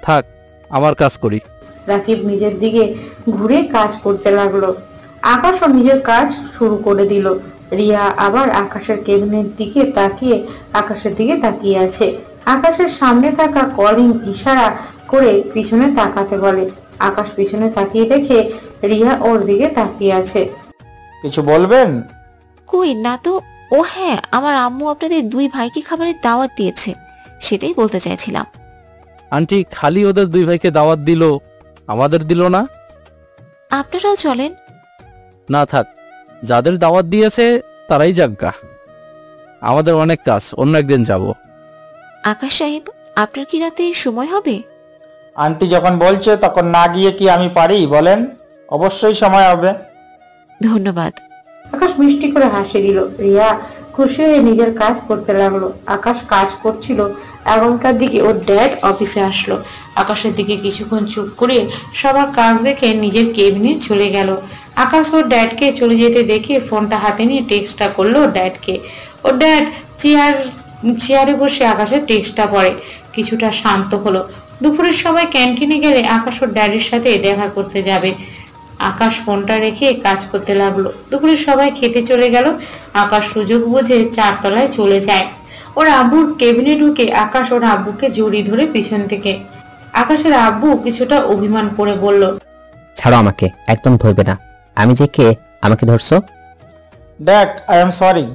থাক, আমার কাজ করি। রাকিব নিজের দিকে ঘুরে কাজ করতে লাগলো। আকাশও নিজের কাজ শুরু করে দিল। রিয়া আবার আকাশের কেবিনের দিকে তাকিয়ে আকাশের দিকে তাকিয়ে আছে। আকাশের সামনে থাকা কলিং ইশারা করে পিছনে তাকাতে বলে। আকাশ পিছনে তাকিয়ে দেখে রিয়া ওর দিকে তাকিয়ে আছে। কিছু বলবেন? কই না তো। ও হ্যাঁ, আমার আম্মু আপনাদের 2 ভাইকে খাবারের দাওয়াত দিয়েছে, সেটাই বলতে চাইছিলাম। আন্টি খালি ওদের 2 ভাইকে দাওয়াত দিল, আমাদের দিল না? আপনারাও চলেন। না থাক, যাদের দাওয়াত দিয়েছে তারাই যাজ্ঞা, আমাদের অনেক কাজ, অন্য একদিন যাব। আকাশ সাহেব, আপনার কি রাতে সময় হবে? আন্টি যখন বলছে তখন না গিয়ে কি আমি পারি বলেন? অবশ্যই সময় হবে। ধন্যবাদ। আকাশ মিষ্টি করে হাসি দিল। রিয়া খুশি হয়ে নিজের কাজ করতে লাগলো। আকাশ কাজ করছিল, 11টার দিকে ওর ড্যাড অফিসে আসলো। আকাশের দিকে কিছুক্ষণ চুপ করে সবার কাজ দেখে নিজের কেবিনে চলে গেল। আকাশ ওর ড্যাডকে চলে যেতে দেখে ফোনটা হাতে নিয়ে টেক্সটটা করলো ওর ড্যাডকে। ওর ড্যাড চেয়ারে বসে আকাশের টেক্সটটা পড়ে কিছুটা শান্ত হলো। দুপুরের সময় ক্যান্টিনে গেলে আকাশ ওর ড্যাডির সাথে দেখা করতে যাবে। আকাশ ফোনটা রেখে কাজ করতে লাগলো। দুপুরে সবাই খেতে চলে গেল। আকাশ সুযোগ বুঝে 4 তলায় চলে যায়। ওর আব্বুর কেবিনে ঢুকে আকাশ ওর আব্বুকে জড়িয়ে ধরে পিছন থেকে। আকাশের আব্বু কিছুটা অভিমান করে বলল, ছাড়ো আমাকে, একদম ধরবে না। আমি যে কে আমাকে ধরছো? Dad, I am sorry.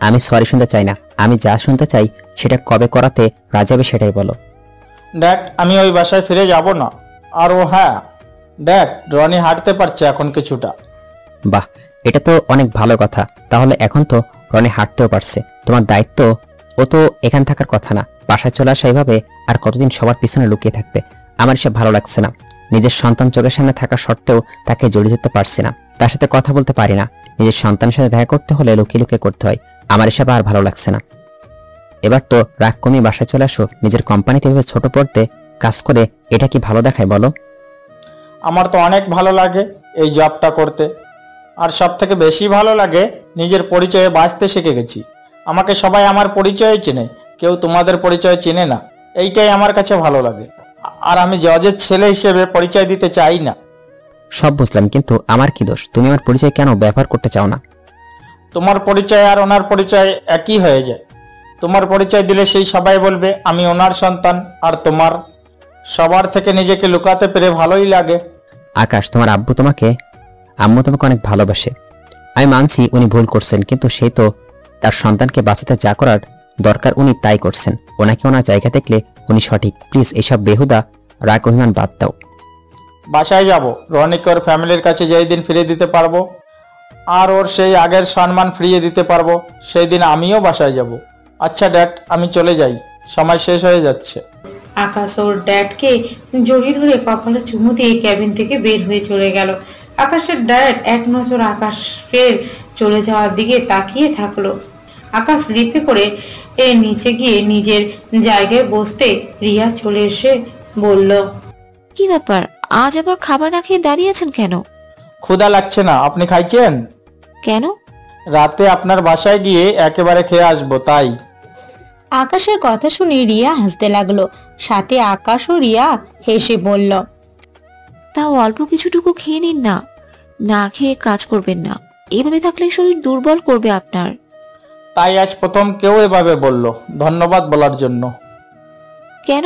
আমি সরি শুনতে চাই না। আমি যা শুনতে চাই সেটা কবে করাতে রাজি হবে সেটাই বলো। ড্যাড, আমি ওই বাসায় ফিরে যাব না। আর ও হ্যাঁ ড্যাড, রনি হাঁটতে পারছে এখন কিছুটা। বাহ, এটা তো অনেক ভালো কথা। তাহলে এখন তো রনি হাঁটতেও পারছে। তোমার দায়িত্ব, ও তো এখান থাকার কথা না, বাসায় চলে আসা। এইভাবে আর কতদিন সবার পিছনে লুকিয়ে থাকবে? আমার এসব ভালো লাগছে না। নিজের সন্তান চোখের সামনে থাকা সত্ত্বেও তাকে জড়িয়ে ধরতে পারছি না, তার সাথে কথা বলতে পারি না। নিজের সন্তানের সাথে দেখা করতে হলে লুকিয়ে লুকিয়ে করতে হয়। আমার এসব আর ভালো লাগছে না। এবার তো রাগ কমিয়ে বাসায় চলে আসো। নিজের কোম্পানিতে এভাবে ছোট পড়তে কাজ করে এটা কি ভালো দেখায় বলো? আমার তো অনেক ভালো লাগে এই জবটা করতে। আর সব থেকে বেশি ভালো লাগে নিজের পরিচয়ে বাঁচতে শিখে গেছি। আমাকে সবাই আমার পরিচয়ে চেনে, কেউ তোমাদের পরিচয় চেনে না। এইটাই আমার কাছে ভালো লাগে। আর আমি জজের ছেলে হিসেবে পরিচয় দিতে চাই না। সব বুঝলাম, কিন্তু আমার কি দোষ? তুমি আমার পরিচয় কেন ব্যবহার করতে চাও না? তোমার পরিচয় আর ওনার পরিচয় একই হয়ে যায়। তোমার পরিচয় দিলে সেই সবাই বলবে আমি ওনার সন্তান, আর তোমার সবার থেকে নিজেকে লুকাতে পেরে ভালোই লাগে। আকাশ, তোমার আম্মু তোমাকে অনেক ভালোবাসে। আমি মানছি উনি ভুল করছেন, কিন্তু সে তো তার সন্তানকে বাঁচাতে যা করার দরকার উনি তাই করছেন। ওনাকে ওনার জায়গা দেখলে উনি সঠিক। প্লিজ এইসব বেহুদা রাগ অভিমান বাদ দাও। বাসায় যাব, রনিকে ওর ফ্যামিলির কাছে যেই দিন ফিরিয়ে দিতে পারবো আর ওর সেই আগের সম্মান ফিরিয়ে দিতে পারবো, সেই দিন আমিও বাসায় যাব। আচ্ছা ড্যাড, আমি চলে যাই, সময় শেষ হয়ে যাচ্ছে। আকাশ ওর ড্যাডকে জড়িয়ে ধরে কপালে চুমু দিয়ে ক্যাবিন থেকে বের হয়ে চলে গেল। আকাশের ড্যাড এক নজর আকাশের চলে যাওয়ার দিকে তাকিয়ে থাকলো। আকাশ লিফটে করে নিচে গিয়ে নিজের জায়গায় বসতে রিয়া চলে এসে বলল, কি ব্যাপার, আজ আবার খাবার না খেয়ে দাঁড়িয়ে আছেন কেন? ক্ষুধা লাগছে না, আপনি খাইছেন? কেন? রাতে আপনার বাসায় গিয়ে একেবারে খেয়ে আসবো তাই। আকাশের কথা শুনে রিয়া হাসতে লাগলো। সাথে আকাশ ও রিয়া হেসে বলল, তাও অল্প কিছুটুকু খেয়ে নিন না, না খেয়ে কাজ করবেন না। এভাবে থাকলে শরীর দুর্বল করবে আপনার। তাই আজ প্রথম কেউ এভাবে বলল, ধন্যবাদ বলার জন্য। কেন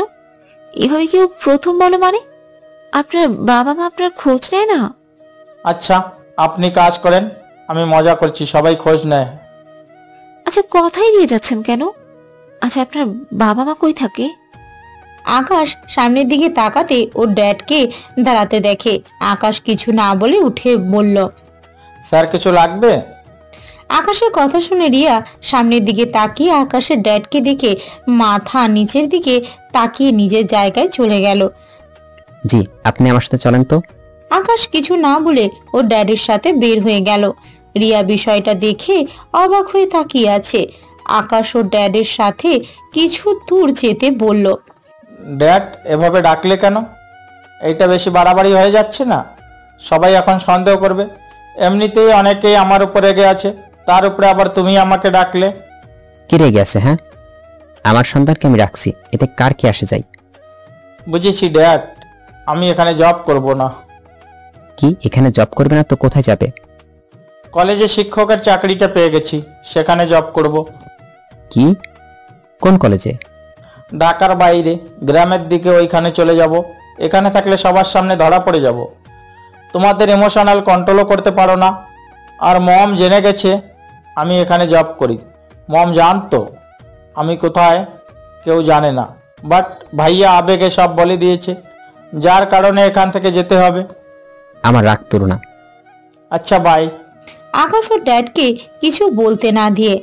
এভাবে কেউ প্রথম বলো মানে? আপনার বাবা মা আপনার খোঁজ নেয় না? আচ্ছা, আপনি কাজ করেন, আমি মজা করছি, সবাই খোঁজ নেয়। আচ্ছা, কথাই দিয়ে যাচ্ছেন কেন? আচ্ছা, আপনার বাবা মা কই থাকে? আকাশ সামনের দিকে তাকাতে ওর ড্যাডকে দাঁড়াতে দেখে। আকাশ কিছু না বলে উঠে বলল, স্যার কিছু লাগবে? আকাশের কথা শুনে রিয়া সামনের দিকে তাকিয়ে আকাশের ড্যাডকে দেখে মাথা নিচের দিকে তাকিয়ে নিজের জায়গায় চলে গেল। জি, আপনি আমার সাথে চলেন তো। আকাশ কিছু না বলে ওর ড্যাডের সাথে বের হয়ে গেল। রিয়া বিষয়টা দেখে অবাক হয়ে তাকিয়ে আছে। আকাশ ওর ড্যাডের সাথে কিছু দূর যেতে বলল, ড্যাড এভাবে ডাকলে কেন? এইটা বেশি বাড়াবাড়ি হয়ে যাচ্ছে না? সবাই এখন সন্দেহ করবে। এমনিতেই অনেকেই আমার উপরে রেগে আছে, তার উপরে আবার তুমি আমাকে ডাকলে। কি রেগে আছে? হ্যাঁ, আমার সন্তানকে আমি রাখছি, এতে কার কি আসে যায়? বুঝেছি ড্যাড, আমি এখানে জব করব না। কি এখানে জব করবে না তো কোথায় যাবে? কলেজে শিক্ষকের চাকরিটা পেয়ে গেছি, সেখানে জব করব। কি? কোন কলেজে? ঢাকার বাইরে, গ্রামের দিকে, ওইখানে চলে যাব। এখানে থাকলে সবার সামনে ধরা পড়ে যাব। তোমাদের ইমোশনাল কন্ট্রোলও করতে পারো না। আর মম জেনে গেছে আমি এখানে জব করি। মম জানতো আমি কোথায়, কেউ জানে না, বাট ভাইয়া আবেগে সব বলে দিয়েছে, যার কারণে এখান থেকে যেতে হবে। আমার রাগ তোলো না। আচ্ছা বাই। আকাশ ওর ড্যাডকে কিছু বলতে না দিয়ে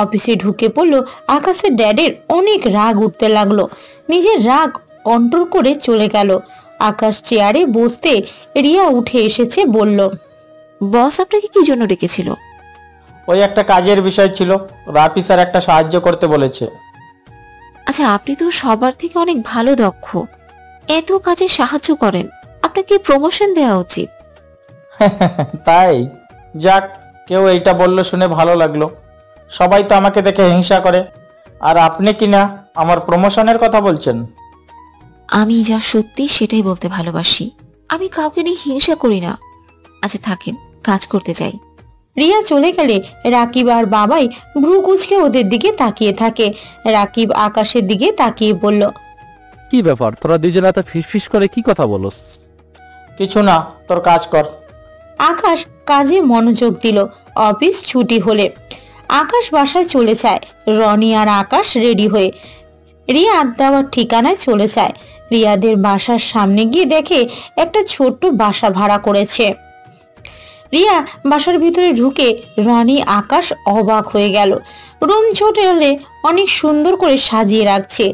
অফিসে ঢুকে পড়লো। আকাশের ড্যাডের অনেক রাগ উঠতে লাগলো। নিজের রাগ কন্ট্রোল করে চলে গেল। আকাশ চেয়ারে বসতে রিয়া উঠে এসেছে, বলল, বস আপনাকে কি জন্য ডেকেছিল? ওই একটা কাজের বিষয় ছিল, রাফি স্যার একটা সাহায্য করতে বলেছে। আচ্ছা, আপনি তো সবার থেকে অনেক ভালো দক্ষ, এত কাজে সাহায্য করেন, আপনাকে প্রমোশন দেওয়া উচিত। তাই? যাক, কেউ এইটা বললো শুনে ভালো লাগলো। সবাই তো আমাকে দেখে হিংসা করে, আর আপনি কি না আমার প্রমোশনের কথা বলছেন? আমি যা সত্যি সেটাই বলতে ভালোবাসি, আমি কাউকে নিয়ে হিংসা করি না। আচ্ছা থাকেন, কাজ করতে যাই। রিয়া চলে গেলে রাকিব আর বাবাই ভ্রু কুঁচকে ওদের দিকে তাকিয়ে থাকে। রাকিব আকাশের দিকে তাকিয়ে বলল, কি ব্যাপার, তোরা দুজনে এত ফিসফিস করে কি কথা বলস? কিছু না, তোর কাজ কর। আকাশ কাজে মনোযোগ দিল। অফিস ছুটি হলে আকাশ বাসায় চলে যায়। রনি আর আকাশ রেডি হয়ে রিয়া দেওয়ার ঠিকানায় চলে যায়। রিয়াদের বাসার সামনে গিয়ে দেখে একটা ছোট্ট বাসা ভাড়া করেছে। রিয়া বাসার ভিতরে ঢুকে রনি আকাশ অবাক হয়ে গেল। রুম ছোট হলে অনেক সুন্দর করে সাজিয়ে রাখছে।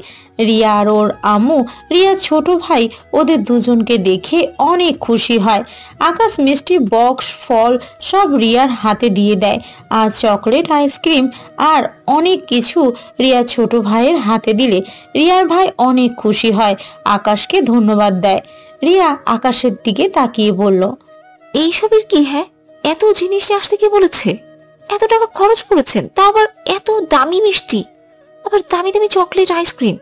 রিয়া আর ওর আম্মু, রিয়ার ছোট ভাই ওদের দুজনকে দেখে অনেক খুশি হয়। আকাশ মিষ্টি বক্স, ফল সব রিয়ার হাতে দিয়ে দেয়, আর চকলেট, আইসক্রিম আর অনেক কিছু রিয়ার ছোট ভাইয়ের হাতে দিলে রিয়ার ভাই অনেক খুশি হয়, আকাশকে ধন্যবাদ দেয়। রিয়া আকাশের দিকে তাকিয়ে বলল, এইসবের কি? হ্যাঁ, এত জিনিস নিয়ে আসতে কে বলেছে? এত টাকা খরচ করেছেন, তা আবার এত দামি মিষ্টি, আবার দামি দামি চকলেট, আইসক্রিম।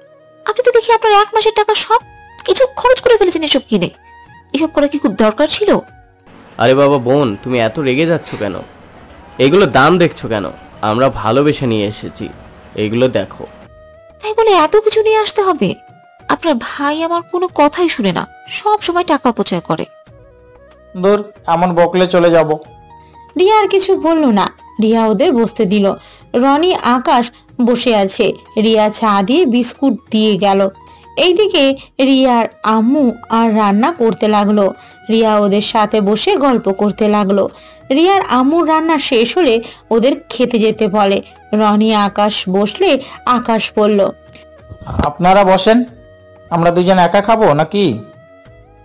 আপনি তো দেখি আপনার 1 মাসের টাকা সব কিছু খরচ করে ফেলেছেন এসব কিনে। এসব করা কি খুব দরকার ছিল? আরে বাবা বোন, তুমি এত রেগে যাচ্ছ কেন? এগুলো দাম দেখছো কেন? আমরা ভালোবেসে নিয়ে এসেছি, এগুলো দেখো। তাই বলে এত কিছু নিয়ে আসতে হবে? আপনার ভাই আমার কোনো কথাই শুনে না, সব সময় টাকা অপচয় করে। দূর, এমন বকলে চলে যাব। রিয়া আর কিছু বলল না। রিয়া ওদের বসতে দিল। রনি আকাশ বসে আছে। রিয়া চা দিয়ে বিস্কুট দিয়ে গেল। এইদিকে রিয়ার আম্মু আর রান্না করতে লাগলো। রিয়া ওদের সাথে বসে গল্প করতে লাগলো। রিয়ার আম্মুর রান্না শেষ হলে ওদের খেতে যেতে বলে। রনি আকাশ বসলে আকাশ বলল, আপনারা বসেন, আমরা দুজন একা খাবো নাকি?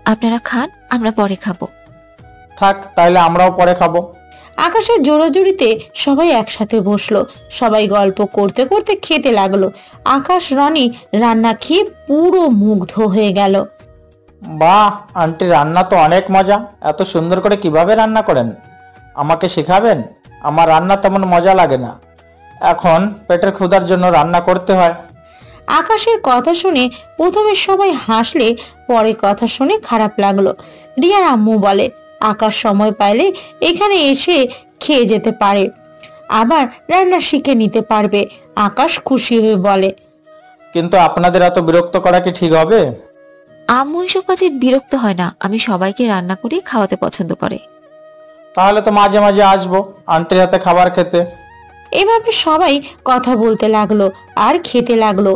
আপনারা খান, আমরা পরে খাবো। থাক, তাহলে আমরাও পরে খাবো। আকাশের জোরাজুরিতে সবাই একসাথে বসলো। সবাই গল্প করতে করতে খেতে লাগলো। আকাশ রনি রান্না খেয়ে পুরো মুগ্ধ হয়ে গেল। বাহ, আন্টি রান্না তো অনেক মজা। এত সুন্দর করে কিভাবে রান্না করেন? আমাকে শেখাবেন? আমার রান্না তেমন মজা লাগে না, এখন পেটের ক্ষুধার জন্য রান্না করতে হয়। আকাশের কথা শুনে প্রথমে সবাই হাসলে, পরে কথা শুনে খারাপ লাগলো। রিয়ার আম্মু বলে, আকাশ সময় পাইলে এখানে এসে খেয়ে যেতে পারে, আবার রান্না শিখে নিতে পারবে। আকাশ খুশি হয়ে বলে, কিন্তু আপনাদের এত বিরক্ত করা কি ঠিক হবে? আম্মু এসব কাজে বিরক্ত হয় না, আমি সবাইকে রান্না করে খাওয়াতে পছন্দ করে। তাহলে তো মাঝে মাঝে আসবো আন্টির হাতে খাবার খেতে। এভাবে সবাই কথা বলতে লাগলো আর খেতে লাগলো।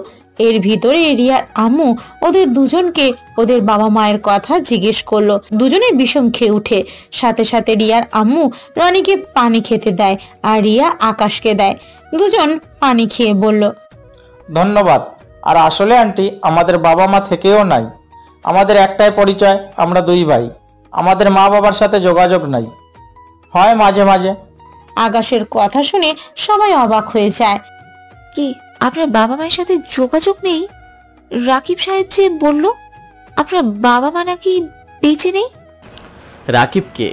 এর ভিতরে রিয়ার আম্মু ওদের দুজনকে ওদের বাবা মায়ের কথা জিজ্ঞেস করলো। দুজনে বিষম খেয়ে উঠে। সাথে সাথে রিয়ার আম্মু রনিকে পানি খেতে দেয়, আর রিয়া আকাশকে দেয়। দুজন পানি খেয়ে বলল, ধন্যবাদ। আর আসলে আন্টি, আমাদের বাবা মা থেকেও নাই, আমাদের একটাই পরিচয়, আমরা 2 ভাই। আমাদের মা বাবার সাথে যোগাযোগ নাই, হয় মাঝে মাঝে। আকাশের কথা শুনে সবাই অবাক হয়ে যায়। কি, আপনার বাবা মায়ের সাথে যোগাযোগ নেই? রাকিব সাহেব যে বলল আপনার বাবা মা নাকি বেঁচে নেই। রাকিব কে?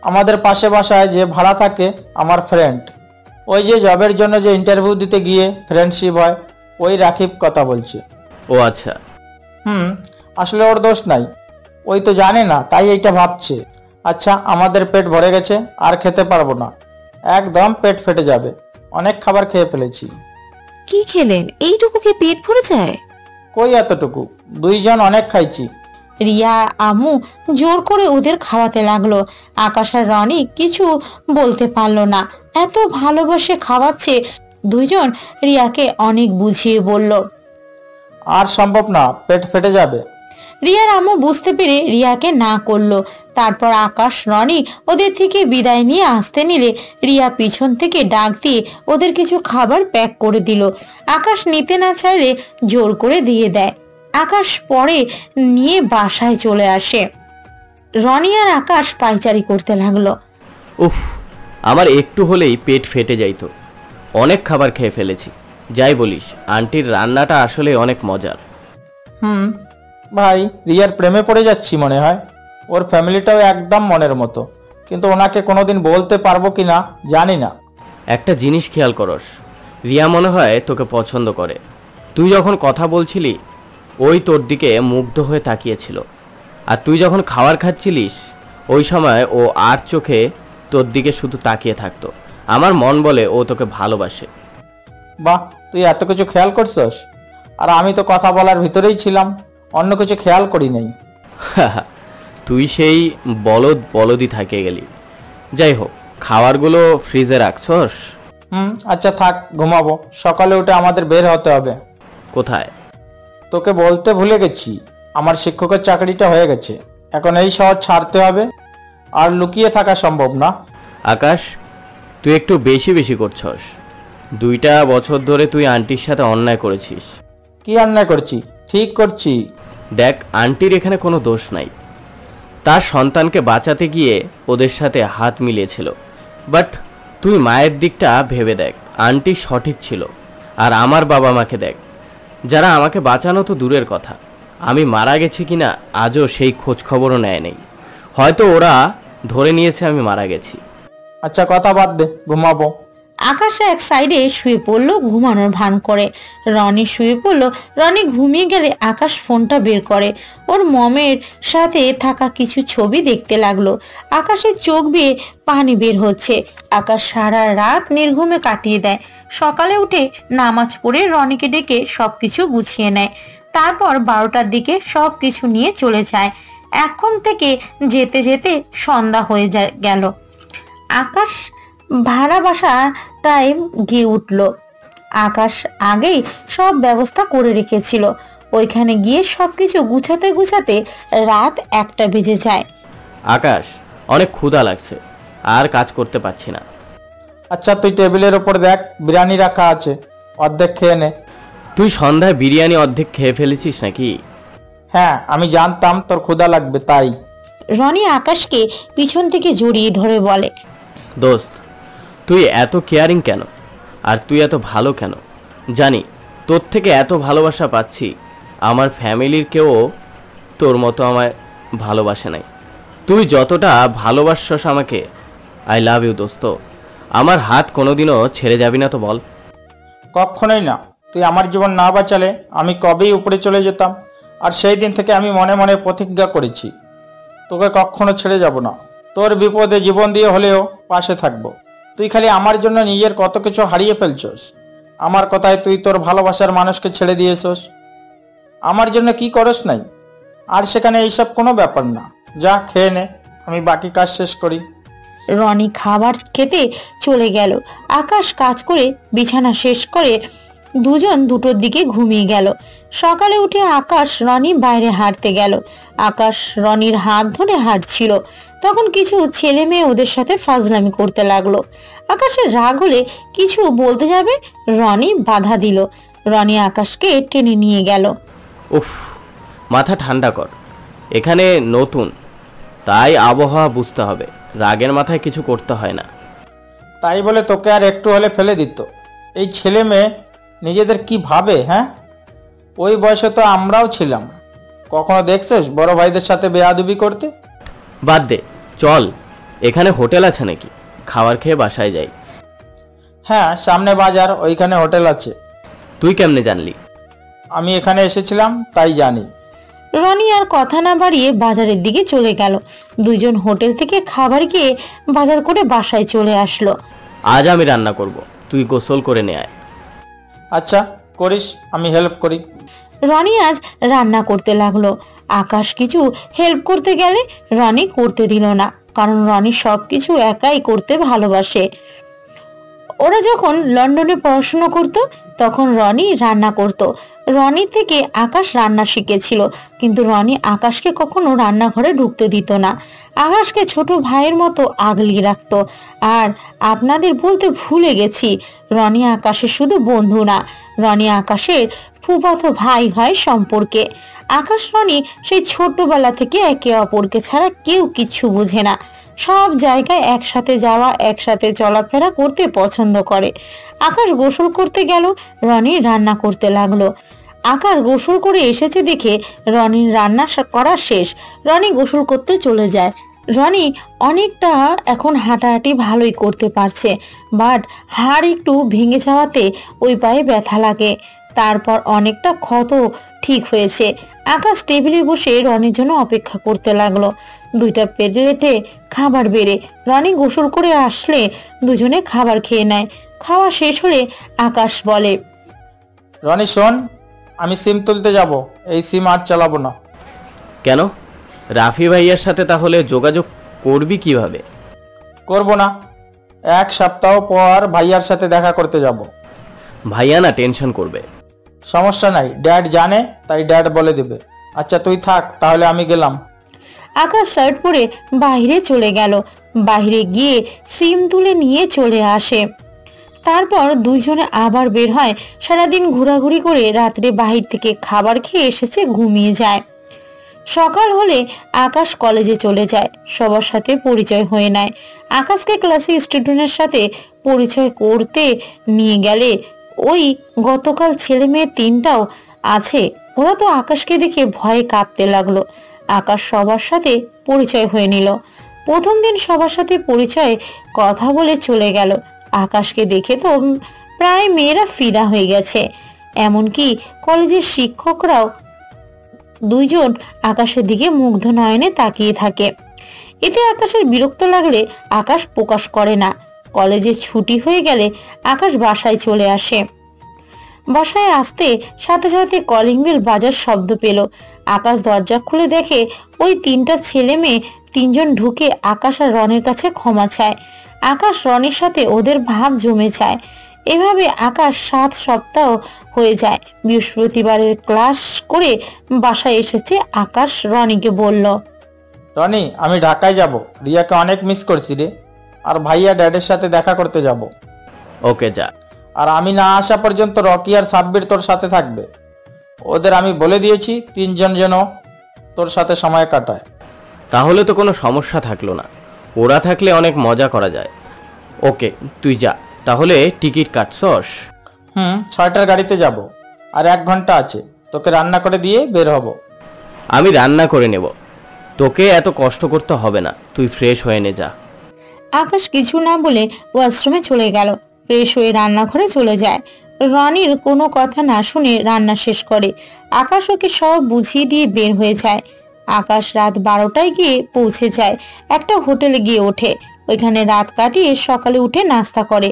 আমাদের পাশে বাসায় যে ভাড়া থাকে, আমার ফ্রেন্ড। ওই যে জবের জন্য যে ইন্টারভিউ দিতে গিয়ে ফ্রেন্ডশিপ হয়, ওই রাকিব কথা বলছে। ও আচ্ছা। আসলে ওর দোষ নাই, ওই তো জানে না, তাই এইটা ভাবছে। আচ্ছা, আমাদের পেট ভরে গেছে, আর খেতে পারবো না, একদম পেট ফেটে যাবে। অনেক খাবার খেয়ে ফেলেছি। কি খেলেন? এইটুকুকে পেট ভরে যায়? কই এতটুকু, 2 জন অনেক খাইছি। রিয়া আম্মু জোর করে ওদের খাওয়াতে লাগলো। আকাশ আর রনি কিছু বলতে পারলো না, এত ভালোবাসে খাওয়াচ্ছে। 2 জন রিয়াকে অনেক বুঝিয়ে বলল, আর সম্ভব না, পেট ফেটে যাবে। রিয়ার আম্মু বুঝতে পেরে রিয়াকে না করলো। তারপর আকাশ রনি ওদের থেকে বিদায় নিয়ে আসতে নিলে রিয়া পিছন থেকে ডাক দিয়ে ওদের কিছু খাবার প্যাক করে দিল। আকাশ নিতে না চাইলে জোর করে দিয়ে দেয়। আকাশ পরে নিয়ে বাসায় চলে আসে। রনি আর আকাশ পায়চারি করতে লাগলো। উফ, আমার একটু হলেই পেট ফেটে যাইতো। অনেক খাবার খেয়ে ফেলেছি। যাই বলিস, আন্টির রান্নাটা আসলে অনেক মজার। ভাই, রিয়ার প্রেমে পড়ে যাচ্ছি মনে হয়। ওর ফ্যামিলিটাও একদম মনের মতো, কিন্তু ওনাকে কোনোদিন বলতে পারবো কি না জানি না। একটা জিনিস খেয়াল করস, রিয়া মনে হয় তোকে পছন্দ করে। তুই যখন কথা বলছিলি ওই তোর দিকে মুগ্ধ হয়ে তাকিয়েছিল, আর তুই যখন খাবার খাচ্ছিলিস ওই সময় ও আর চোখে তোর দিকে শুধু তাকিয়ে থাকতো। আমার মন বলে ও তোকে ভালোবাসে। বাহ, তুই এত কিছু খেয়াল করছস, আর আমি তো কথা বলার ভিতরেই ছিলাম, অন্য কিছু খেয়াল করি নাই। তুই সেই বলদই থাকে গেলি। যাই হোক, খাবারগুলো ফ্রিজে রাখছস? আচ্ছা থাক, ঘুমাবো। সকালে উঠে আমাদের বের হতে হবে। কোথায়? তোকে বলতে ভুলে গেছি, আমার শিক্ষকের চাকরিটা হয়ে গেছে। এখন এই শহর ছাড়তে হবে, আর লুকিয়ে থাকা সম্ভব না। আকাশ, তুই একটু বেশি বেশি করছস। 2টা বছর ধরে তুই আন্টির সাথে অন্যায় করেছিস। কি অন্যায় করছি? ঠিক করছি। দেখ, আন্টির এখানে কোনো দোষ নাই। তার সন্তানকে বাঁচাতে গিয়ে ওদের সাথে হাত মিলিয়েছিল। বাট তুই মায়ের দিকটা ভেবে দেখ, আন্টি সঠিক ছিল। আর আমার বাবা মাকে দেখ, যারা আমাকে বাঁচানো তো দূরের কথা, আমি মারা গেছি কিনা আজও সেই খোঁজ খবরও নেয় নেই। হয়তো ওরা ধরে নিয়েছে আমি মারা গেছি। আচ্ছা কথা বাদ দে, ঘুমাবো। আকাশ এক সাইডে শুয়ে পড়লো ঘুমানোর ভান করে। রনি শুয়ে পড়লো। রনি ঘুমিয়ে গেলে আকাশ ফোনটা বের করে ওর মমের সাথে থাকা কিছু ছবি দেখতে লাগলো। আকাশের চোখ বেয়ে পানি বের হচ্ছে। আকাশ সারা রাত নির্ঘুমে কাটিয়ে দেয়। সকালে উঠে নামাজ পড়ে রনিকে ডেকে সবকিছু গুছিয়ে নেয়। তারপর 12টার দিকে সবকিছু নিয়ে চলে যায়। এখন থেকে যেতে যেতে সন্ধ্যা হয়ে গেল। আকাশ ভাড়া বাসাটায় গিয়ে উঠল। আকাশ আগেই সব ব্যবস্থা করে রেখেছিল। ওইখানে গিয়ে সবকিছু গুছাতে গুছাতে রাত 1টা বেজে যায়। আকাশ, অনেক ক্ষুধা লাগছে, আর কাজ করতে পারছি না। আচ্ছা তুই টেবিলের ওপর দেখ, বিরিয়ানি রাখা আছে, অর্ধেক খেয়ে নে। তুই সন্ধ্যায় বিরিয়ানি অর্ধেক খেয়ে ফেলেছিস নাকি? হ্যাঁ, আমি জানতাম তোর ক্ষুধা লাগবে তাই। রনি আকাশকে পিছন থেকে জড়িয়ে ধরে বলে, দোস্ত, তুই এত কেয়ারিং কেন? আর তুই এত ভালো কেন? জানি তোর থেকে এত ভালোবাসা পাচ্ছি, আমার ফ্যামিলির কেউ তোর মতো আমায় ভালোবাসে নাই। তুই যতটা ভালোবাসছস আমাকে, আই লাভ ইউ দোস্ত। আমার হাত কোনোদিনও ছেড়ে যাবি না তো বল? কখনোই না। তুই আমার জীবন না বাঁচালে আমি কবেই উপরে চলে যেতাম। আর সেই দিন থেকে আমি মনে মনে প্রতিজ্ঞা করেছি, তোকে কখনো ছেড়ে যাব না। তোর বিপদে জীবন দিয়ে হলেও পাশে থাকবো। তুই খালি আমার জন্য নিজের কত কিছু হারিয়ে ফেলছস। আমার কথায় তুই তোর ভালোবাসার মানুষকে ছেড়ে দিয়েছস। আমার জন্য কি করস নাই? আর সেখানে এইসব কোনো ব্যাপার না। যা খেয়ে নে, আমি বাকি কাজ শেষ করি। রনি খাবার খেতে চলে গেল। আকাশ কাজ করে বিছানা শেষ করে দুজন 2টোর দিকে ঘুমিয়ে গেল। সকালে উঠে আকাশ রনি বাইরে হাঁটতে গেল। আকাশ রনির হাত ধরে হাঁটছিল। তখন কিছু ছেলে মেয়ে ওদের সাথে ফাজলামি করতে লাগলো। আকাশের রাগ হলে কিছু বলতে যাবে, রনি বাধা দিল। রনি আকাশকে টেনে নিয়ে গেল। উফ, মাথা ঠান্ডা কর। এখানে নতুন, তাই আবহাওয়া বুঝতে হবে। রাগের মাথায় কিছু করতে হয় না। তাই বলে তোকে আর একটু হলে ফেলে দিত? এই ছেলে মেয়ে নিজেদের কি ভাবে? হ্যাঁ, ওই বয়সে তো আমরাও ছিলাম। কখনো দেখছিস বড় ভাইদের সাথে বেয়াদবি করতে? বাদ দে, চল। এখানে হোটেল আছে নাকি? খাবার খেয়ে বাসায় যাই। হ্যাঁ, সামনে বাজার, ওইখানে হোটেল আছে। তুই কেমনে জানলি? আমি এখানে এসেছিলাম তাই জানি। রনি আর কথা না বাড়িয়ে বাজারের দিকে চলে গেল। দুজন হোটেল থেকে খাবার খেয়ে বাজার করে বাসায় চলে আসলো। আজ আমি রান্না করব, তুই গোসল করে নে আয়। আচ্ছা করিস, আমি হেল্প করি। রনি আজ রান্না করতে লাগলো। আকাশ কিছু হেল্প করতে গেলে রনি করতে দিল না, কারণ রনি সবকিছু একাই করতে ভালোবাসে। ওরা যখন লন্ডনে পড়াশোনা করত তখন রনি রান্না করত। রনি থেকে আকাশ রান্না শিখেছিল, কিন্তু রনি আকাশকে কখনো রান্নাঘরে ঢুকতে দিত না। আকাশকে ছোট ভাইয়ের মতো আগলিয়ে রাখতো। আর আপনাদের বলতে ভুলে গেছি, রনি আকাশের শুধু বন্ধু না, রনি আকাশের ফুফাতো ভাই হয় সম্পর্কে। আকাশ রনি সেই ছোটবেলা থেকে একে অপরকে ছাড়া কেউ কিছু বোঝে না। সব জায়গায় একসাথে যাওয়া, একসাথে চলাফেরা করতে পছন্দ করে। আকাশ গোসল করতে গেল, রনি রান্না করতে লাগলো। আকাশ গোসল করে এসেছে দেখে রনির রান্না করা শেষ। রনি গোসল করতে চলে যায়। রনি অনেকটা এখন হাঁটাহাঁটি ভালোই করতে পারছে, বাট হাড় একটু ভেঙে যাওয়াতে ওই পায়ে ব্যথা লাগে। তারপর অনেকটা ক্ষত ঠিক হয়েছে। আকাশ টেবিলে বসে রনির জন্য অপেক্ষা করতে লাগলো। 2টা প্লেটে খাবার বেড়ে রনি গোসল করে আসলে দুজনে খাবার খেয়ে নেয়। খাওয়া শেষ হলে আকাশ বলে, রনি শোন, আমি সিম তুলতে যাব, এই সিম আর চালাবো না। কেন? রাফি ভাইয়ার সাথে তাহলে যোগাযোগ করবি কিভাবে? করব না, 1 সপ্তাহ পর ভাইয়ার সাথে দেখা করতে যাব। ভাইয়া না টেনশন করবে। সমস্যা নাই, ড্যাড জানে, তাই ড্যাড বলে দেবে। আচ্ছা তুই থাক, তাহলে আমি গেলাম। আকাশ শার্ট পরে বাইরে চলে গেল। বাইরে গিয়ে সিম তুলে নিয়ে চলে আসে। তারপর দুইজনে আবার বের হয়। সারাদিন ঘোরাঘুরি করে রাত্রে বাহির থেকে খাবার খেয়ে এসেছে, ঘুমিয়ে যায়। সকাল হলে আকাশ কলেজে চলে যায়, সবার সাথে পরিচয় হয়ে নেয়। আকাশকে ক্লাসে স্টুডেন্টের সাথে পরিচয় করতে নিয়ে গেলে ওই গতকাল ছেলে মেয়ে 3টাও আছে। ওরা তো আকাশকে দেখে ভয়ে কাঁপতে লাগলো। আকাশ সবার সাথে পরিচয় হয়ে নিল। প্রথম দিন সবার সাথে পরিচয় কথা বলে চলে গেল। আকাশকে দেখে তো প্রায় মেয়েরা ফিদা হয়ে গেছে, এমনকি কলেজের শিক্ষকরাও 2জন আকাশের দিকে মুগ্ধ নয়নে তাকিয়ে থাকে। এতে আকাশের বিরক্ত লাগলে আকাশ প্রকাশ করে না। কলেজে ছুটি হয়ে গেলে আকাশ বাসায় চলে আসে। বাসায় আসতে সাথে সাথে কলিং বেল বাজার শব্দ পেল। আকাশ দরজা খুলে দেখে ওই 3টা ছেলে মেয়ে 3জন ঢুকে আকাশ আর রনির কাছে ক্ষমা চায়। আকাশ রনির সাথে ওদের ভাব জমে যায়। এভাবে আকাশ 7 সপ্তাহ হয়ে যায়। বৃহস্পতিবারের ক্লাস করে বাসায় এসেছে আকাশ রনিকে বলল, রনি, আমি ঢাকায় যাব, রিয়াকে অনেক মিস করছি রে, আর ভাইয়া ড্যাডের সাথে দেখা করতে যাব। ওকে যা। আর আমি না আসা পর্যন্ত রকি আর সাব্বির তোর সাথে থাকবে। ওদের আমি বলে দিয়েছি 3জন যেন তোর সাথে সময় কাটায়। তাহলে তো কোনো সমস্যা থাকলো না, ওরা থাকলে অনেক মজা করা যায়। ওকে তুই যা, তাহলে টিকিট কাটছস? 6টার গাড়িতে যাব, আর 1 ঘন্টা আছে, তোকে রান্না করে দিয়ে বের হব। আমি রান্না করে নেব, তোকে এত কষ্ট করতে হবে না, তুই ফ্রেশ হয়ে নে যা। আকাশ কিছু না বলে ওয়াশরুমে চলে গেল। ফ্রেশ হয়ে রান্নাঘরে চলে যায়। রনির কোনো কথা না শুনে রান্না শেষ করে। আকাশ ওকে সব বুঝিয়ে দিয়ে বের হয়ে যায়। আকাশ রাত 12টায় গিয়ে পৌঁছে যায়। একটা হোটেলে গিয়ে ওঠে, ওইখানে রাত কাটিয়ে সকালে উঠে নাস্তা করে।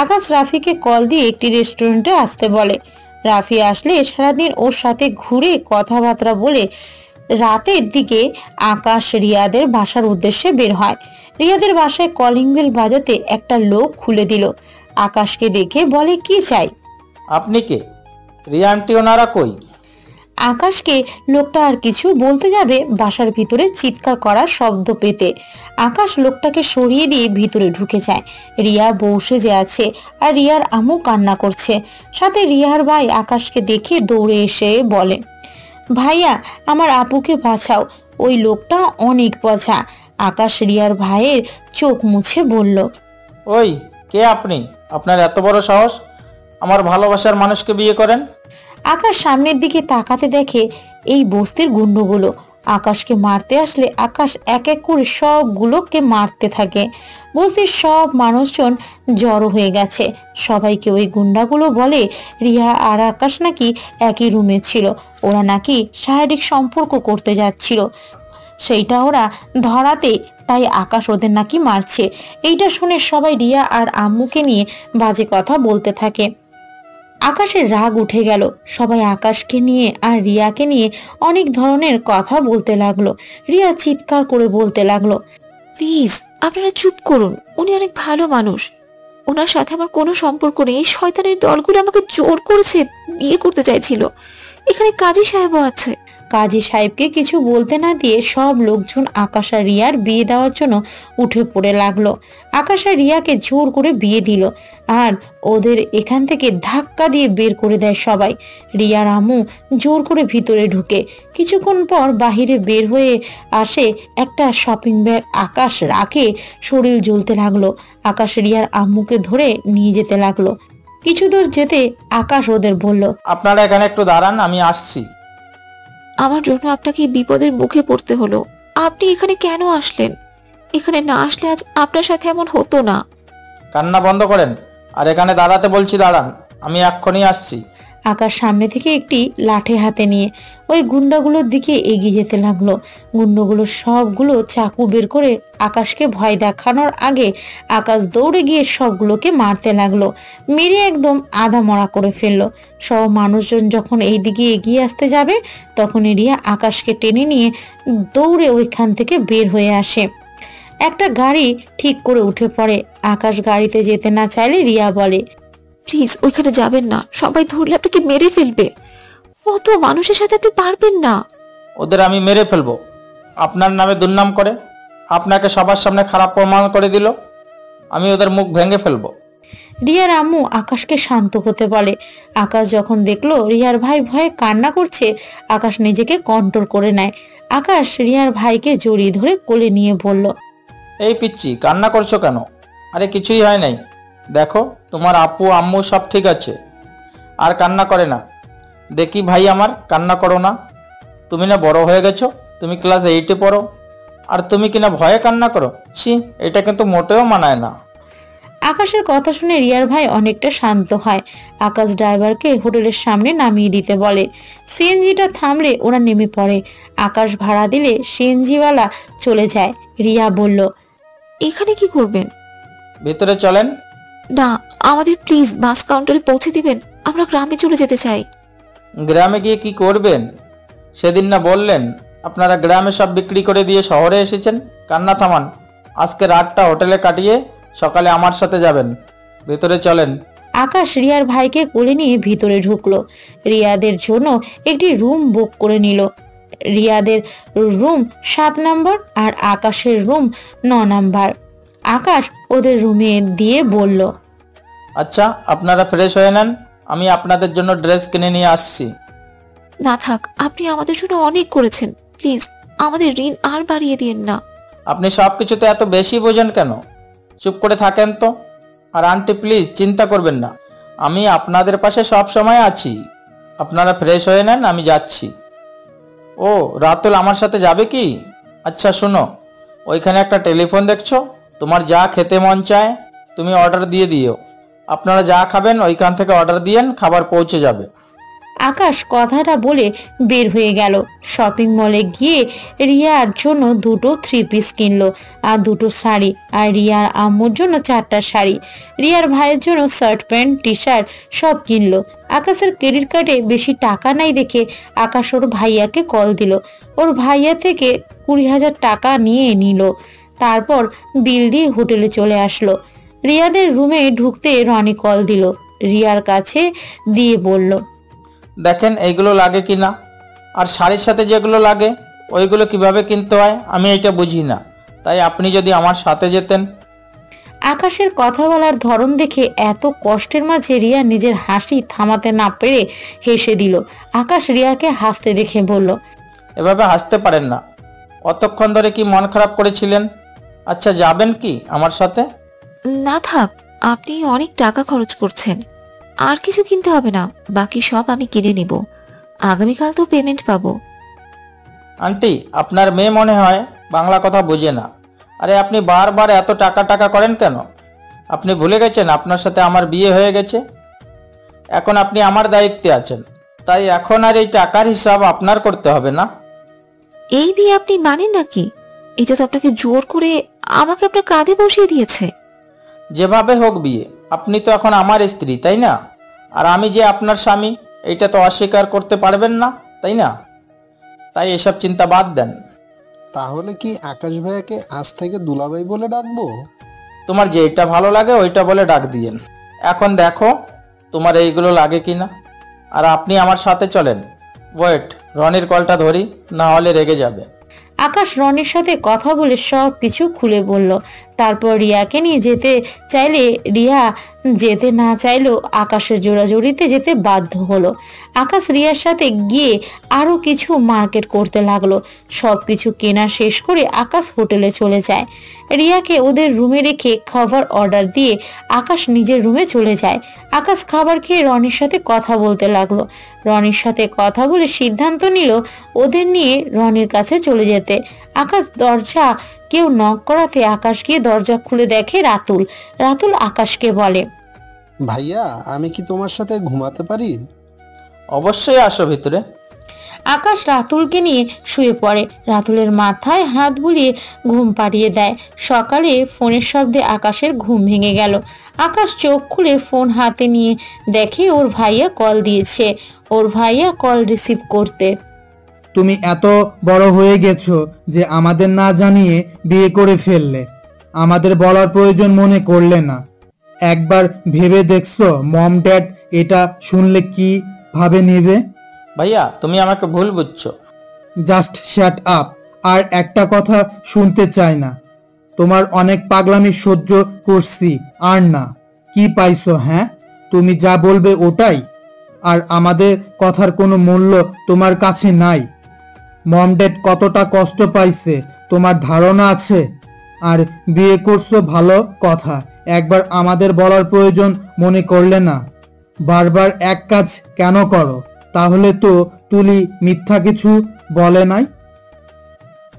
আকাশ রাফিকে কল দিয়ে একটি রেস্টুরেন্টে আসতে বলে। রাফি আসলে সারাদিন ওর সাথে ঘুরে কথাবার্তা বলে রাতের দিকে আকাশ রিয়াদের বাসার উদ্দেশ্যে বের হয়। রিয়াদের বাসায় কলিং বেল বাজাতে একটা লোক খুলে দিল। আকাশকে দেখে বলে, কি চাই? আপনি কে? রিয়া আন্টি ওনারা কই? আকাশকে লোকটা আর কিছু বলতে যাবে, বাসার ভিতরে চিৎকার করার শব্দ পেতে আকাশ লোকটাকে সরিয়ে দিয়ে ভিতরে ঢুকে যায়। রিয়া বসে যে আছে, আর রিয়ার আম্মু কান্না করছে। সাথে রিয়ার ভাই আকাশকে দেখে দৌড়ে এসে বলে, ভাইয়া আমার আপুকে বাঁচাও, ওই লোকটা অনেক পচা। আকাশ রিয়ার ভাইয়ের চোখ মুছে বলল, ওই কে আপনি? আপনার এত বড় সাহস আমার ভালোবাসার মানুষকে বিয়ে করেন? আকাশ সামনের দিকে তাকাতে দেখে এই বস্তির গুন্ডগুলো আকাশকে মারতে আসলে আকাশ এক এক করে সবগুলোকে মারতে থাকে। বস্তির সব মানুষজন জড়ো হয়ে গেছে। সবাইকে ওই গুন্ডাগুলো বলে রিয়া আর আকাশ নাকি একই রুমে ছিল, ওরা নাকি শারীরিক সম্পর্ক করতে যাচ্ছিল, সেইটা ওরা ধরাতে তাই আকাশ ওদের নাকি মারছে। এইটা শুনে সবাই রিয়া আর আম্মুকে নিয়ে বাজে কথা বলতে থাকে। আকাশের রাগ উঠে গেল। সবাই আকাশকে নিয়ে আর রিয়াকে নিয়ে অনেক ধরনের কথা বলতে লাগলো। রিয়া চিৎকার করে বলতে লাগলো, প্লিজ আপনারা চুপ করুন, উনি অনেক ভালো মানুষ, ওনার সাথে আমার কোনো সম্পর্ক নেই। এই শয়তানের দলগুলো আমাকে জোর করেছে, বিয়ে করতে চাইছিল, এখানে কাজী সাহেবও আছে। কাজী সাহেবকে কিছু বলতে না দিয়ে সব লোকজন আকাশ আর রিয়ার বিয়ে দেওয়ার জন্য উঠে পড়ে লাগলো। আকাশ আর রিয়াকে জোর করে বিয়ে দিল আর ওদের এখান থেকে ধাক্কা দিয়ে বের করে দেয় সবাই। রিয়ার আম্মু জোর করে ভিতরে ঢুকে কিছুক্ষণ পর বাহিরে বের হয়ে আসে একটা শপিং ব্যাগ আকাশ রাখে। শরীর জ্বলতে লাগলো। আকাশ রিয়ার আম্মুকে ধরে নিয়ে যেতে লাগলো। কিছু দূর যেতে আকাশ ওদের বলল, আপনারা এখানে একটু দাঁড়ান, আমি আসছি। আমার জন্য আপনাকে এই বিপদের মুখে পড়তে হলো। আপনি এখানে কেন আসলেন? এখানে না আসলে আজ আপনার সাথে এমন হতো না। কান্না বন্ধ করেন আর এখানে দাঁড়াতে বলছি, দাঁড়ান, আমি এক্ষুনি আসছি। আকাশ সামনে থেকে একটি লাঠি হাতে নিয়ে ওই গুন্ডাগুলোর দিকে এগিয়ে যেতে লাগলো। গুন্ডাগুলো সবগুলো চাকু বের করে আকাশকে ভয় দেখানোর আগে আকাশ দৌড়ে গিয়ে সবগুলোকে মারতে লাগলো। মেরে একদম আধা মরা করে ফেললো। সব মানুষজন যখন এই দিকে এগিয়ে আসতে যাবে তখন রিয়া আকাশকে টেনে নিয়ে দৌড়ে ওইখান থেকে বের হয়ে আসে। একটা গাড়ি ঠিক করে উঠে পড়ে। আকাশ গাড়িতে যেতে না চাইলে রিয়া বলে, প্লিজ ওইখানে যাবেন না, সবাই ধরলে আপনাকে মেরে ফেলবে। কত মানুষের সাথে আপনি পারবেন না। ওদের আমি মেরে ফেলবো। আপনার নামে দুর্নাম করে আপনাকে সবার সামনে খারাপ প্রমাণ করে দিল, আমি ওদের মুখ ভেঙে ফেলবো। রিয়ার আম্মু আকাশকে শান্ত হতে বলে। আকাশ যখন দেখলো রিয়ার ভাই ভয়ে কান্না করছে, আকাশ নিজেকে কন্ট্রোল করে নেয়। আকাশ রিয়ার ভাইকে জড়িয়ে ধরে কোলে নিয়ে বলল, এই পিচ্চি, কান্না করছো কেন? আরে কিছুই হয় নাই, দেখো তোমার আপু আম্মু সব ঠিক আছে, আর কান্না করে না। দেখি ভাই আমার, কান্না করো না। তুমি না বড় হয়ে গেছো, তুমি ক্লাস 8-এ পড়ো, আর তুমি কিনা ভয়ে কান্না করো? ছি, এটা কিন্তু মোটেও মানায় না। আকাশের কথা শুনে রিয়ার ভাই অনেকটা শান্ত হয়। আকাশ ড্রাইভারকে হোটেলের সামনে নামিয়ে দিতে বলে। সিএনজিটা থামলে ওরা নেমে পড়ে। আকাশ ভাড়া দিলে সিএনজিওয়ালা চলে যায়। রিয়া বলল, এখানে কি করবেন? ভিতরে চলেন। না, আমাদের প্লিজ বাস কাউন্টারে পৌঁছে দিবেন, আমরা গ্রামে চলে যেতে চাই। গ্রামে গিয়ে কি করবেন? সেদিন না বললেন আপনারা গ্রামে সব বিক্রি করে দিয়ে শহরে এসেছেন। কান্না থামান, আজকে রাতটা হোটেলে কাটিয়ে সকালে আমার সাথে যাবেন। ভিতরে চলেন। আকাশ রিয়ার ভাইকে কোলে নিয়ে ভিতরে ঢুকলো। রিয়াদের জন্য একটি রুম বুক করে নিল। রিয়াদের রুম 7 নম্বর আর আকাশের রুম 9 নম্বর। আকাশ ওদের রুমে দিয়ে বলল, আচ্ছা, আপনারা ফ্রেশ হয়ে নেন, আমি আপনাদের জন্য ড্রেস কিনে নিয়ে আসছি। না থাক, আপনি আমাদের জন্য অনেক করেছেন, প্লিজ আমাদের ঋণ আর বাড়িয়ে দিয়েন না। আপনি সব কিছুতে এত বেশি বোঝেন কেন? চুপ করে থাকেন তো। আর আন্টি প্লিজ চিন্তা করবেন না, আমি আপনাদের পাশে সব সময় আছি। আপনারা ফ্রেশ হয়ে নেন, আমি যাচ্ছি। ও, রাতুল আমার সাথে যাবে কি? আচ্ছা শোনো, ওইখানে একটা টেলিফোন দেখছো, তোমার যা খেতে মন চায় তুমি অর্ডার দিয়ে দিও। আপনারা যা খাবেন ওইখান থেকে অর্ডার দিয়েন, খাবার পৌঁছে যাবে। আকাশ কথাটা বলে বের হয়ে গেল। শপিং মলে গিয়ে রিয়ার জন্য 2টো 3 পিস কিনলো আর 2টো শাড়ি, আর রিয়ার আম্মুর জন্য 4টা শাড়ি, রিয়ার ভাইয়ের জন্য শার্ট প্যান্ট টি শার্ট সব কিনলো। আকাশের ক্রেডিট কার্ডে বেশি টাকা নাই দেখে আকাশ ওর ভাইয়াকে কল দিল। ওর ভাইয়া থেকে 20,000 টাকা নিয়ে নিল। তারপর বিল দিয়ে হোটেলে চলে আসলো। রিয়াদের রুমে ঢুকতে রনি কল দিল। রিয়ার কাছে দিয়ে বলল, দেখেন এইগুলো লাগে কি না, আর শাড়ির সাথে যেগুলো লাগে ওইগুলো কিভাবে কিনতে হয় আমি এটা বুঝি না, তাই আপনি যদি আমার সাথে যেতেন। আকাশের কথা বলার ধরন দেখে এত কষ্টের মাঝে রিয়া নিজের হাসি থামাতে না পেরে হেসে দিল। আকাশ রিয়াকে হাসতে দেখে বলল, এভাবে হাসতে পারেন না, অতক্ষণ ধরে কি মন খারাপ করেছিলেন? আচ্ছা যাবেন কি আমার সাথে? না থাক, আপনি অনেক টাকা খরচ করছেন, আর কিছু কিনতে হবে না, বাকি সব আমি কিনে নিব, আগামীকাল তো পেমেন্ট পাবো। আন্টি, আপনার মেয়ে মনে হয় বাংলা কথা বোঝে না। আরে আপনি বারবার এত টাকা টাকা করেন কেন? আপনি ভুলে গেছেন আপনার সাথে আমার বিয়ে হয়ে গেছে, এখন আপনি আমার দায়িত্বে আছেন, তাই এখন আর এই টাকার হিসাব আপনার করতে হবে না। এই বিয়ে আপনি মানেন নাকি? এটা তো আপনাকে জোর করে আমাকে আপনার কাঁধে বসিয়ে দিয়েছে। যেভাবে হোক বিয়ে, আপনি তো এখন আমার স্ত্রী, তাই না? আর আমি যে আপনার স্বামী এইটা তো অস্বীকার করতে পারবেন না, তাই না? তাই এসব চিন্তা বাদ দেন। তাহলে কি আকাশ ভাইয়াকে আজ থেকে দুলাভাই বলে ডাকবো? তোমার যেটা ভালো লাগে ওইটা বলে ডাক দিয়েন। এখন দেখো তোমার এইগুলো লাগে কিনা, আর আপনি আমার সাথে চলেন। ওয়েট, রনির কলটা ধরি, না হলে রেগে যাবে। আকাশ রনির সাথে কথা বলে সব কিছু খুলে বলল। তারপর রিয়াকে নিয়ে যেতে চাইলে রিয়া যেতে না চাইলেও আকাশের জোড়াজোড়িতে যেতে বাধ্য হলো। আকাশ রিয়ার সাথে গিয়ে আরো কিছু মার্কেট করতে লাগলো। সব কিছু কেনা শেষ করে আকাশ হোটেলে চলে যায়। রিয়াকে ওদের রুমে রেখে খাবার অর্ডার দিয়ে আকাশ নিজের রুমে চলে যায়। আকাশ খাবার খেয়ে রনির সাথে কথা বলতে লাগলো। রনির সাথে কথা বলে সিদ্ধান্ত নিল ওদের নিয়ে রনির কাছে চলে যেতে। আকাশ দরজা কেউ নক করাতে আকাশ গিয়ে দরজা খুলে দেখে রাতুল। রাতুল আকাশকে বলে, ভাইয়া আমি কি তোমার সাথে ঘুমাতে পারি? অবশ্যই আসো ভিতরে। আকাশ রাতুলকে নিয়ে শুয়ে পড়ে। রাতুলের মাথায় হাত বুলিয়ে ঘুম পাড়িয়ে দেয়। সকালে ফোনের শব্দে আকাশের ঘুম ভেঙে গেল। আকাশ চোখ খুলে ফোন হাতে নিয়ে দেখে ওর ভাইয়া কল দিয়েছে। ওর ভাইয়া কল রিসিভ করতে, তুমি এত বড় হয়ে গেছো যে আমাদের না জানিয়ে বিয়ে করে ফেললে, আমাদের বলার প্রয়োজন মনে করলে না। একবার ভেবে দেখছো মম ড্যাড এটা শুনলে কি ভাবে নেবে? ভাইয়া তুমি আমাকে ভুল বুঝছো। Just shut up. আর একটা কথা শুনতে চাই না। তোমার অনেক পাগলামি সহ্য করছি, আর না। কি পাইছো? হ্যাঁ, তুমি যা বলবে ওটাই? আর আমাদের কথার কোনো মূল্য তোমার কাছে নাই? মম ড্যাড কতটা কষ্ট পাইছে তোমার ধারণা আছে? আর বিয়ে করছো ভালো কথা, একবার আমাদের বলার প্রয়োজন মনে করলে না। বারবার এক কাজ কেন করো? তাহলে তো তুলি মিথ্যা কিছু বলে নাই।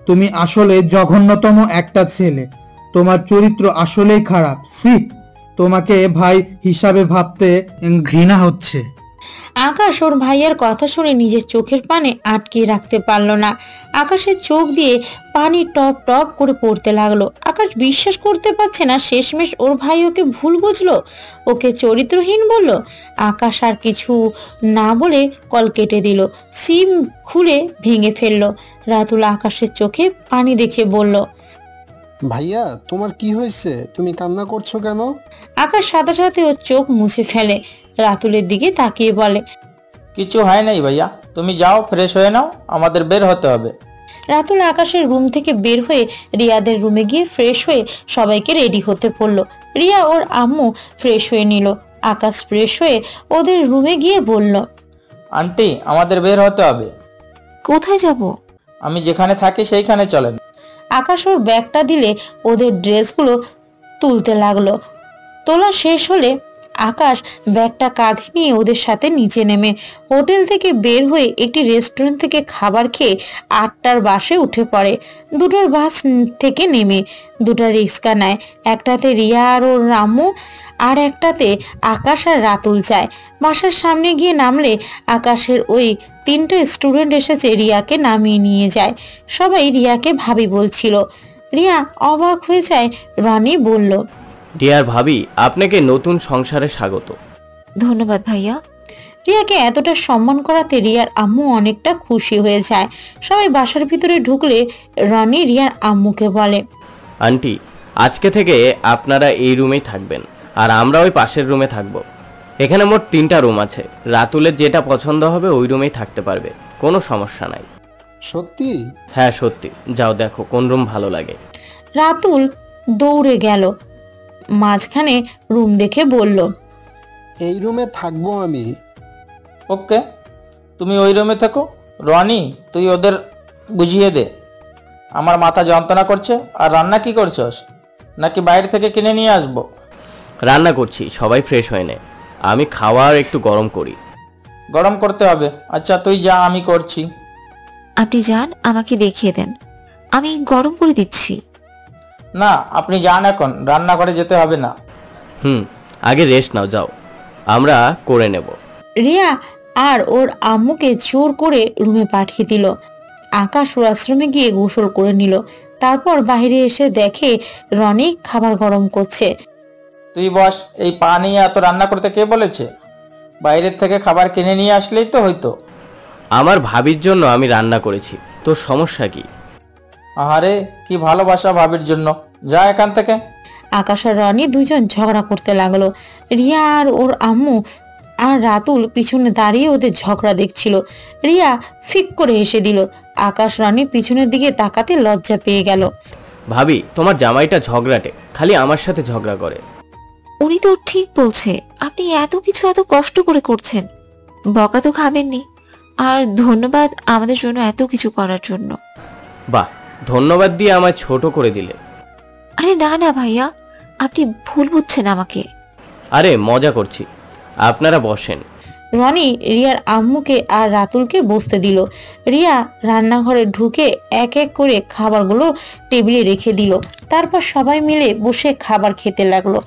তুমি আসলে জঘন্যতম একটা ছেলে। তোমার চরিত্র আসলেই খারাপ। সি, তোমাকে ভাই হিসাবে ভাবতে ঘৃণা হচ্ছে। আকাশ ওর ভাইয়ার কথা শুনে নিজের চোখের পানে আটকে রাখতে পারল না। আকাশের চোখ দিয়ে পানি টপ টপ করে পড়তে লাগলো। আকাশ বিশ্বাস করতে পারছে না শেষমেশ ওর ভাই ওকে ভুল বুঝলো, ওকে চরিত্রহীন বলল। আকাশ আর কিছু না বলে কল কেটে দিল, সিম খুলে ভেঙে ফেললো। রাতুল আকাশের চোখে পানি দেখে বলল, ভাইয়া তোমার কি হয়েছে? তুমি কান্না করছো কেন? আকাশ সাথে সাথে ওর চোখ মুছে ফেলে। রাতুলের দিকে তাকিয়ে বলে, কিছু হয় নাই ভাইয়া, তুমি যাও ফ্রেশ হয়ে নাও, আমাদের বের হতে হবে। রাতুল আকাশের রুম থেকে বের হয়ে রিয়াদের রুমে গিয়ে ফ্রেশ হয়ে সবাইকে রেডি হতে বলল। রিয়া ওর আম্মু ফ্রেশ হয়ে নিল। আকাশ ফ্রেশ হয়ে ওদের রুমে গিয়ে বলল, আন্টি আমাদের বের হতে হবে। কোথায় যাব? আমি যেখানে থাকি সেইখানে চলেন। আকাশ ওর ব্যাগটা দিলে ওদের ড্রেসগুলো তুলতে লাগলো। তোলা শেষ হলে আকাশ ব্যাগটা কাঁধে নিয়ে ওদের সাথে নিচে নেমে হোটেল থেকে বের হয়ে একটি রেস্টুরেন্ট থেকে খাবার খেয়ে 8টার বাসে উঠে পড়ে। দুটোর বাস থেকে নেমে দুটো রিক্সা নেয়। একটাতে রিয়া আর ওর রামু, আর একটাতে আকাশ আর রাতুল যায়। বাসার সামনে গিয়ে নামলে আকাশের ওই 3টে স্টুডেন্ট এসেছে রিয়াকে নামিয়ে নিয়ে যায়। সবাই রিয়াকে ভাবি বলছিল। রিয়া অবাক হয়ে যায়। রনি বলল, ডিয়ার ভাবি, আপনাকে নতুন সংসারে স্বাগত। ধন্যবাদ ভাইয়া। রিয়াকে এতটা সম্মান করাতে রিয়ার আম্মু অনেকটা খুশি হয়ে যায়। সবাই বাসার ভিতরে ঢুকলে রনি রিয়ার আম্মুকে বলে, আন্টি আজকে থেকে আপনারা এই রুমেই থাকবেন, আর আমরা ওই পাশের রুমে থাকব। এখানে মোট 3টা রুম আছে, রাতুলের যেটা পছন্দ হবে ওই রুমেই থাকতে পারবে, কোনো সমস্যা নাই। সত্যি? হ্যাঁ সত্যি, যাও দেখো কোন রুম ভালো লাগে। রাতুল দৌড়ে গেল মাঝখানে রুম দেখে বলল, এই রুমে থাকবো আমি। ওকে, তুমি ওই রুমে থাকো। রনি তুই ওদের বুঝিয়ে দে। আমার মাথা যন্ত্রণা করছে। আর রান্না কি করছস? নাকি বাইরে থেকে কিনে নিয়ে আসবো? রান্না করছি, সবাই ফ্রেশ হয়ে নে, আমি খাওয়ার একটু গরম করি। গরম করতে হবে? আচ্ছা তুই যা, আমি করছি। আপনি যান, আমাকে দেখিয়ে দেন, আমি গরম করে দিচ্ছি। না আপনি যান, এখন রান্না করে যেতে হবে না। আগে রেস্ট নাও, যাও, আমরা করে নেব। রিয়া আর ওর আম্মুকে জোর করে রুমে পাঠিয়ে দিল। আকাশ ওয়াশরুমে গিয়ে গোসল করে নিল। তারপর বাইরে এসে দেখে রনি খাবার গরম করছে। তুই বস, এই পানি এত রান্না করতে কে বলেছে? বাইরের থেকে খাবার কিনে নিয়ে আসলেই তো হইতো। আমার ভাবির জন্য আমি রান্না করেছি, তোর সমস্যা কি? আরে কি ভালোবাসা ভাবির জন্য। যা এখান থেকে। আকাশ আর রনি দুজন ঝগড়া করতে লাগলো। রিয়া আর ওর আম্মু আর রাতুল পিছনে দাঁড়িয়ে ওদের ঝগড়া দেখছিল। রিয়া ফিক করে হেসে দিল। আকাশ রনির পিছনের দিকে তাকাতে লজ্জা পেয়ে গেল। ভাবি, তোমার জামাইটা ঝগড়াটে, খালি আমার সাথে ঝগড়া করে। উনি তো ঠিক বলছে, আপনি এত কিছু এত কষ্ট করে করছেন, বকা তো খাবেননি। আর ধন্যবাদ আমাদের জন্য এত কিছু করার জন্য। বাহ, ধন্যবাদ দিয়ে আমায় ছোট করে দিলে। আরে না না ভাইয়া, আপনি ভুল বুঝছেন আমাকে। আরে মজা করছি, আপনারা বসেন। রনি রিয়ার আম্মুকে আর রাতুলকে বসতে দিল। রিয়া রান্নাঘরে ঢুকে এক এক করে খাবারগুলো টেবিলে রেখে দিল। তারপর সবাই মিলে বসে খাবার খেতে লাগলো।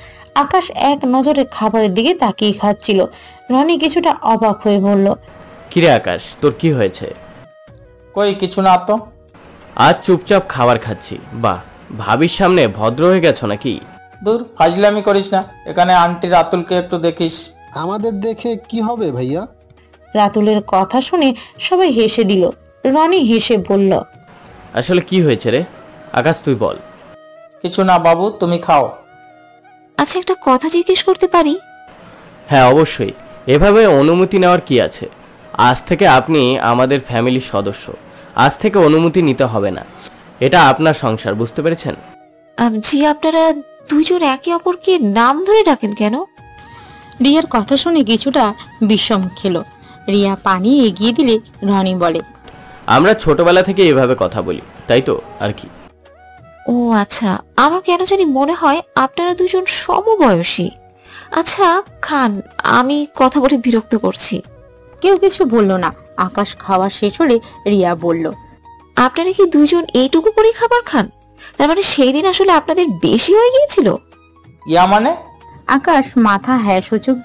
আকাশ এক নজরে খাবারের দিকে তাকিয়ে খাচ্ছিল। রনি কিছুটা অবাক হয়ে বলল, কিরে আকাশ, তোর কি হয়েছে? কই কিছু না তো। আজ চুপচাপ খাবার খাচ্ছি। বাহ, ভাবির সামনে ভদ্র হয়ে গেছো নাকি? দূর, ফাজলামি করিস না। এখানে আন্টি রাতুলকে একটু দেখিস। আমাদের দেখে কি হবে ভাইয়া? রাতুলের কথা শুনে সবাই হেসে দিল। রনি হেসে বলল, আসলে কি হয়েছে রে আকাশ, তুই বল। কিছু না বাবু, তুমি খাও। আচ্ছা, একটা কথা জিজ্ঞেস করতে পারি? হ্যাঁ অবশ্যই, এভাবে অনুমতি নেওয়ার কি আছে? আজ থেকে আপনি আমাদের ফ্যামিলির সদস্য। আজ থেকে অনুমতি নিতে হবে না, এটা আপনার সংসার, বুঝতে পেরেছেন? জি, আপনারা দুইজন একে অপরকে নাম ধরে ডাকেন কেন? রিয়ার কথা শুনে কিছুটা বিষম খেলো। রিয়া পানি এগিয়ে দিলে রনি বলে, আমরা ছোটবেলা থেকে এভাবে কথা বলি, তাই তো আর কি। ও আচ্ছা, আমার কেন জানি মনে হয় আপনারা দুজন সমবয়সী। আচ্ছা খান, আমি কথা বলে বিরক্ত করছি। কেউ কিছু বলল না। আকাশ খাওয়া শেষ হলে রিয়া বলল, আপনারা কি দুজন এইটুকু করে খাবার খান? তার মানে সেই দিন আসলে আপনাদের বেশি হয়ে গিয়েছিল? ইয়া মানে? আকাশ মাথা হ্যাঁ সূচক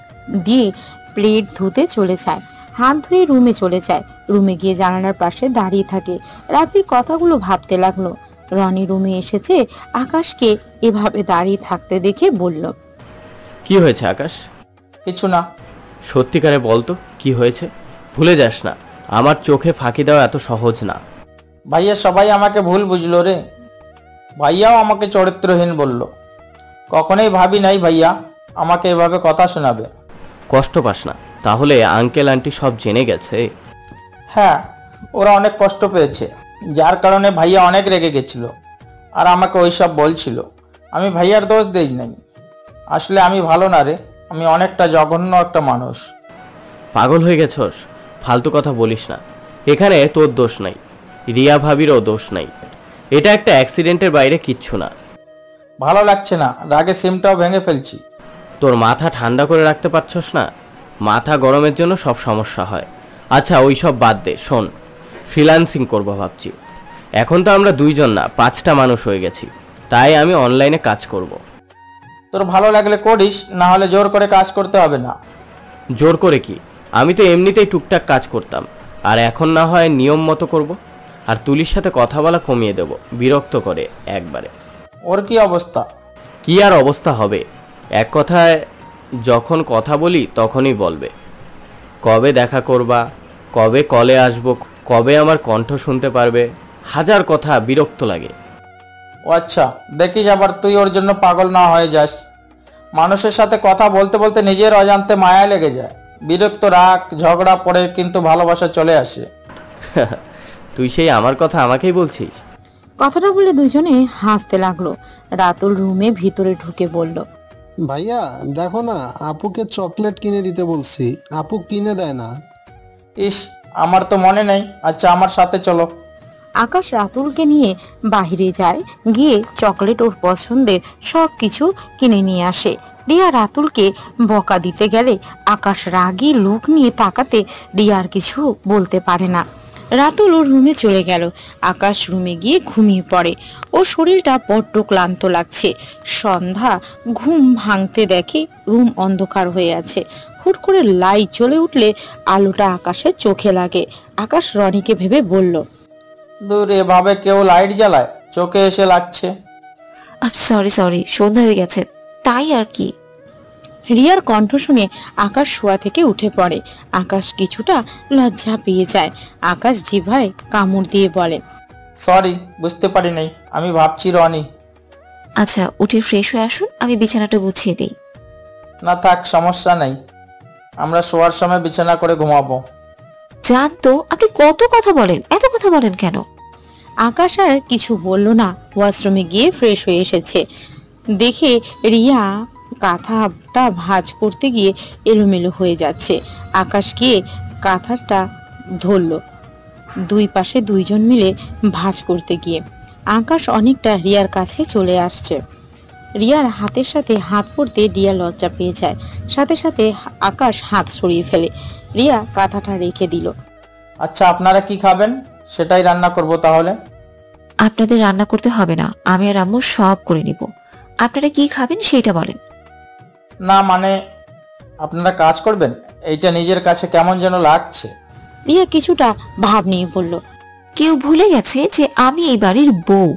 দিয়ে প্লেট ধুতে চলে যায়। হাত ধুয়ে রুমে চলে যায়। রুমে গিয়ে জানালার পাশে দাঁড়িয়ে থাকে। রাফির কথাগুলো ভাবতে লাগলো। রনি রুমে এসেছে, আকাশকে এভাবে দাঁড়িয়ে থাকতে দেখে বলল, কি হয়েছে আকাশ? কিছু না। সত্যিকারে বল তো কি হয়েছে? ভুলে যাস না, আমার চোখে ফাঁকি দেওয়া এত সহজ না। ভাইয়া সবাই আমাকে ভুল বুঝলো রে। ভাইয়াও আমাকে চরিত্রহীন বলল। কখনোই ভাবি নাই ভাইয়া আমাকে এভাবে কথা শোনাবে। কষ্ট পাস না, তাহলে আঙ্কেল আন্টি সব জেনে গেছে? হ্যাঁ, ওরা অনেক কষ্ট পেয়েছে, যার কারণে ভাইয়া অনেক রেগে গেছিল আর আমাকে ওইসব বলছিল। আমি ভাইয়ার দোষ দেই নাই। আসলে আমি ভালো না রে, আমি অনেকটা জঘন্য একটা মানুষ। পাগল হয়ে গেছস? ফালতু কথা বলিস না। এখানে তোর দোষ নাই, রিয়া ভাবিরও দোষ নাই। এটা একটা অ্যাক্সিডেন্টের বাইরে কিচ্ছু না। ভালো লাগছে না, রাগে সিমটাও ভেঙে ফেলছি। তোর মাথা ঠান্ডা করে রাখতে পারছস না? মাথা গরমের জন্য সব সমস্যা হয়। আচ্ছা ওই সব বাদ দে, শোন, ফ্রিল্যান্সিং করবো ভাবছি। এখন তো আমরা দুইজন না, 5টা মানুষ হয়ে গেছি, তাই আমি অনলাইনে কাজ করব। তোর ভালো লাগলে করিস, না হলে জোর করে কাজ করতে হবে না। জোর করে কি? আমি তো এমনিতেই টুকটাক কাজ করতাম, আর এখন না হয় নিয়ম মতো করব। আর তুলির সাথে কথা বলা কমিয়ে দেব, বিরক্ত করে একবারে। ওর কি অবস্থা? কি আর অবস্থা হবে, এক কথায় যখন কথা বলি তখনই বলবে কবে দেখা করবা, কবে কলে আসবো, কবে আমার কণ্ঠ শুনতে পারবে, হাজার কথা, বিরক্ত লাগে। ও আচ্ছা, দেখিস আবার তুই ওর জন্য পাগল না হয়ে যাস। মানুষের সাথে কথা বলতে বলতে নিজের অজান্তে মায়া লেগে যায়, বিরক্ত, রাগ, ঝগড়া পড়ে কিন্তু ভালোবাসা চলে আসে। তুই সেই আমার কথা আমাকেই বলছিস? কথাটা বলে দুজনে হাসতে লাগলো। রাতুল রুমে ভিতরে ঢুকে বলল, ভাইয়া দেখো না, আপুকে চকলেট কিনে দিতে বলছি, আপু কিনে দেয় না। ইস, আমার তো মনে নেই। আচ্ছা আমার সাথে চলো। আকাশ রাতুলকে নিয়ে বাহিরে যায়। গিয়ে চকলেট ওর পছন্দের সব কিছু কিনে নিয়ে আসে। রিয়া রাতুলকে বকা দিতে গেলে আকাশ রাগী লুক নিয়ে তাকাতে রিয়া আর কিছু বলতে পারে না। রাতুল ওর রুমে চলে গেল। আকাশ রুমে গিয়ে ঘুমিয়ে পড়ে। ওর শরীরটা বড্ড ক্লান্ত লাগছে। সন্ধ্যা, ঘুম ভাঙতে দেখে রুম অন্ধকার হয়ে আছে। হুট করে লাইট জ্বলে উঠলে আলোটা আকাশের চোখে লাগে। আকাশ রনিকে ভেবে বলল, দূর, এভাবে কেউ লাইট জ্বালায়? চোখে এসে লাগছে। সরি, সন্ধ্যা হয়ে গেছে তাই আর কি। রিয়ার কণ্ঠ শুনে আকাশ শোয়া থেকে উঠে পড়ে। আকাশ কিছুটা লজ্জা পেয়ে যায়। আকাশ জিভায় কামড় দিয়ে বলে, সরি, বুঝতে পারি নাই, আমি ভাবছি রনি। আচ্ছা উঠে ফ্রেশ হয়ে আসুন, আমি বিছানাটা গুছিয়ে দিই। না থাক, সমস্যা নাই। আমরা শোয়ার সময় বিছানা করে ঘুমাবো। জান তো আপনি কত কথা বলেন, এত কথা বলেন কেন? আকাশ আর কিছু বলল না, ওয়াশরুমে গিয়ে ফ্রেশ হয়ে এসেছে। দেখে রিয়া কাঁথাটা ভাঁজ করতে গিয়ে এলোমেলো হয়ে যাচ্ছে। আকাশ গিয়ে কাঁথাটা ধরল, দুই পাশে দুইজন মিলে ভাঁজ করতে গিয়ে আকাশ অনেকটা রিয়ার কাছে চলে আসছে। রিয়ার হাতের সাথে হাত পড়তে রিয়া লজ্জা পেয়ে যায়, সাথে সাথে আকাশ হাত সরিয়ে ফেলে। রিয়া কাঁথাটা রেখে দিল। আচ্ছা, আপনারা কি খাবেন সেটাই রান্না করব তাহলে। আপনাদের রান্না করতে হবে না, আমি আর আম্মু সব করে নিব। আপনারা কি খাবেন সেটা বলেন। না মানে আপনারা কাজ করবেন, এইটা নিজের কাছে কেমন যেন লাগছে। রিয়া কিছুটা ভাব নিয়ে বলল, কেউ ভুলে গেছে যে আমি এই বাড়ির বউ,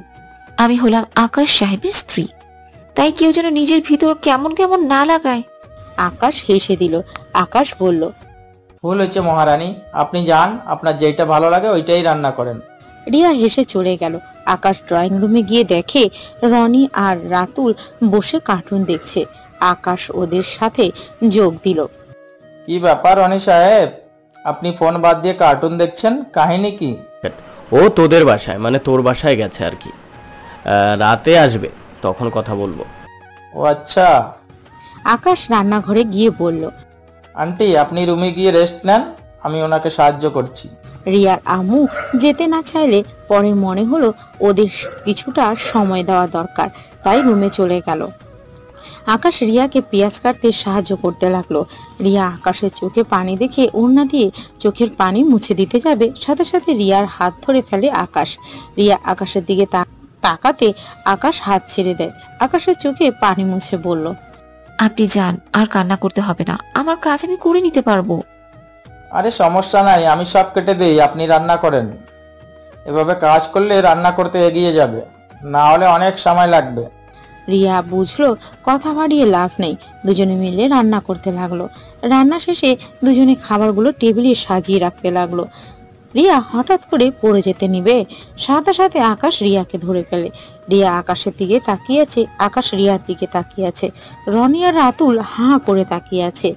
আমি হলাম আকাশ সাহেবের স্ত্রী, তাই কেউ যেন নিজের ভিতর কেমন কেমন না লাগায়। আকাশ হেসে দিল। আকাশ বলল, ভুল হয়েছে মহারানী, আপনি যান, আপনার যেটা ভালো লাগে ওইটাই রান্না করেন। রিয়া হেসে চলে গেল। আকাশ ড্রয়িং রুমে গিয়ে দেখে রনি আর রাতুল বসে কার্টুন দেখছে। আকাশ ওদের সাথে যোগ দিল। কি ব্যাপার রনি সাহেব, আপনি ফোন বাদ দিয়ে কার্টুন দেখছেন, কাহিনী কি? ও তোদের বাসায়, মানে তোর বাসায় গেছে আর কি, রাতে আসবে, তখন কথা বলবো। ও আচ্ছা। আকাশ রান্নাঘরে গিয়ে বলল, আন্টি আপনি রুমে গিয়ে রেস্ট নেন, আমি ওনাকে সাহায্য করছি। রিয়ার আম্মু যেতে না চাইলে পরে মনে হলো ওদের কিছুটা সময় দেওয়া দরকার, তাই রুমে চলে গেল। আকাশ রিয়াকে পেঁয়াজ কাটতে সাহায্য করতে লাগলো। রিয়া আকাশের চোখে পানি দেখে ওড়না দিয়ে চোখের পানি মুছে দিতে যাবে, সাথে সাথে রিয়ার হাত ধরে ফেলে আকাশ। রিয়া আকাশের দিকে তাকাতে আকাশ হাত ছেড়ে দেয়। আকাশের চোখে পানি মুছে বলল, আপনি যান, আর কান্না করতে হবে না, আমার কাজ আমি করে নিতে পারবো। আরে সমস্যা নাই, আমি সব কেটে দেই, আপনি রান্না করেন। এভাবে কাজ করলে রান্না করতে এগিয়ে যাবে, না হলে অনেক সময় লাগবে। রিয়া বুঝলো কথা বাড়িয়ে লাভ নেই, দুজনে মিলে রান্না করতে লাগলো। রান্না শেষে দুজনে খাবারগুলো টেবিলে সাজিয়ে রাখতে লাগলো। রিয়া হঠাৎ করে পড়ে যেতে নিবে, সাথে সাথে আকাশ রিয়াকে ধরে ফেলে। রিয়া আকাশের দিকে তাকিয়ে আছে, আকাশ রিয়ার দিকে তাকিয়ে আছে। রনি আর রাতুল হাঁ করে তাকিয়ে আছে।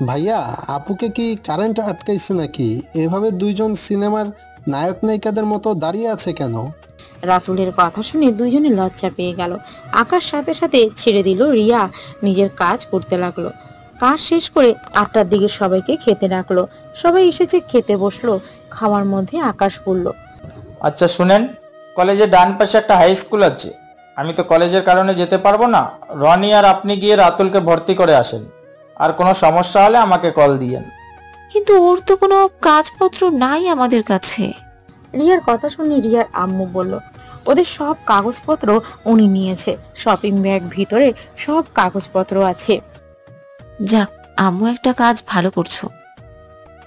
ভাইয়া, আপুকে কি কারেন্ট আটকাইছে নাকি? এভাবে দুইজন সিনেমার নায়ক নায়িকাদের মতো দাঁড়িয়ে আছে কেন? রাতুলের কথা শুনে দুইজনে লজ্জা পেয়ে গেল। আকাশ সাথে সাথে ছেড়ে দিল। রিয়া নিজের কাজ করতে লাগলো। কাজ শেষ করে 8টার দিকে সবাইকে খেতে ডাকলো। সবাই এসেছে, খেতে বসলো। খাওয়ার মধ্যে আকাশ বলল, আচ্ছা শুনেন, কলেজের ডান পাশে একটা হাই স্কুল আছে, আমি তো কলেজের কারণে যেতে পারবো না, রনি আর আপনি গিয়ে রাতুলকে ভর্তি করে আসেন, আর কোনো সমস্যা হলে আমাকে কল দিয়েন। কিন্তু ওর তো কোনো কাজপত্র নাই আমাদের কাছে। রিয়ার কথা শুনে রিয়ার আম্মু বলল, ওদের সব কাগজপত্র উনি নিয়েছে, শপিং ব্যাগ ভিতরে সব কাগজপত্র আছে। যাক, আম্মু একটা কাজ ভালো করছো,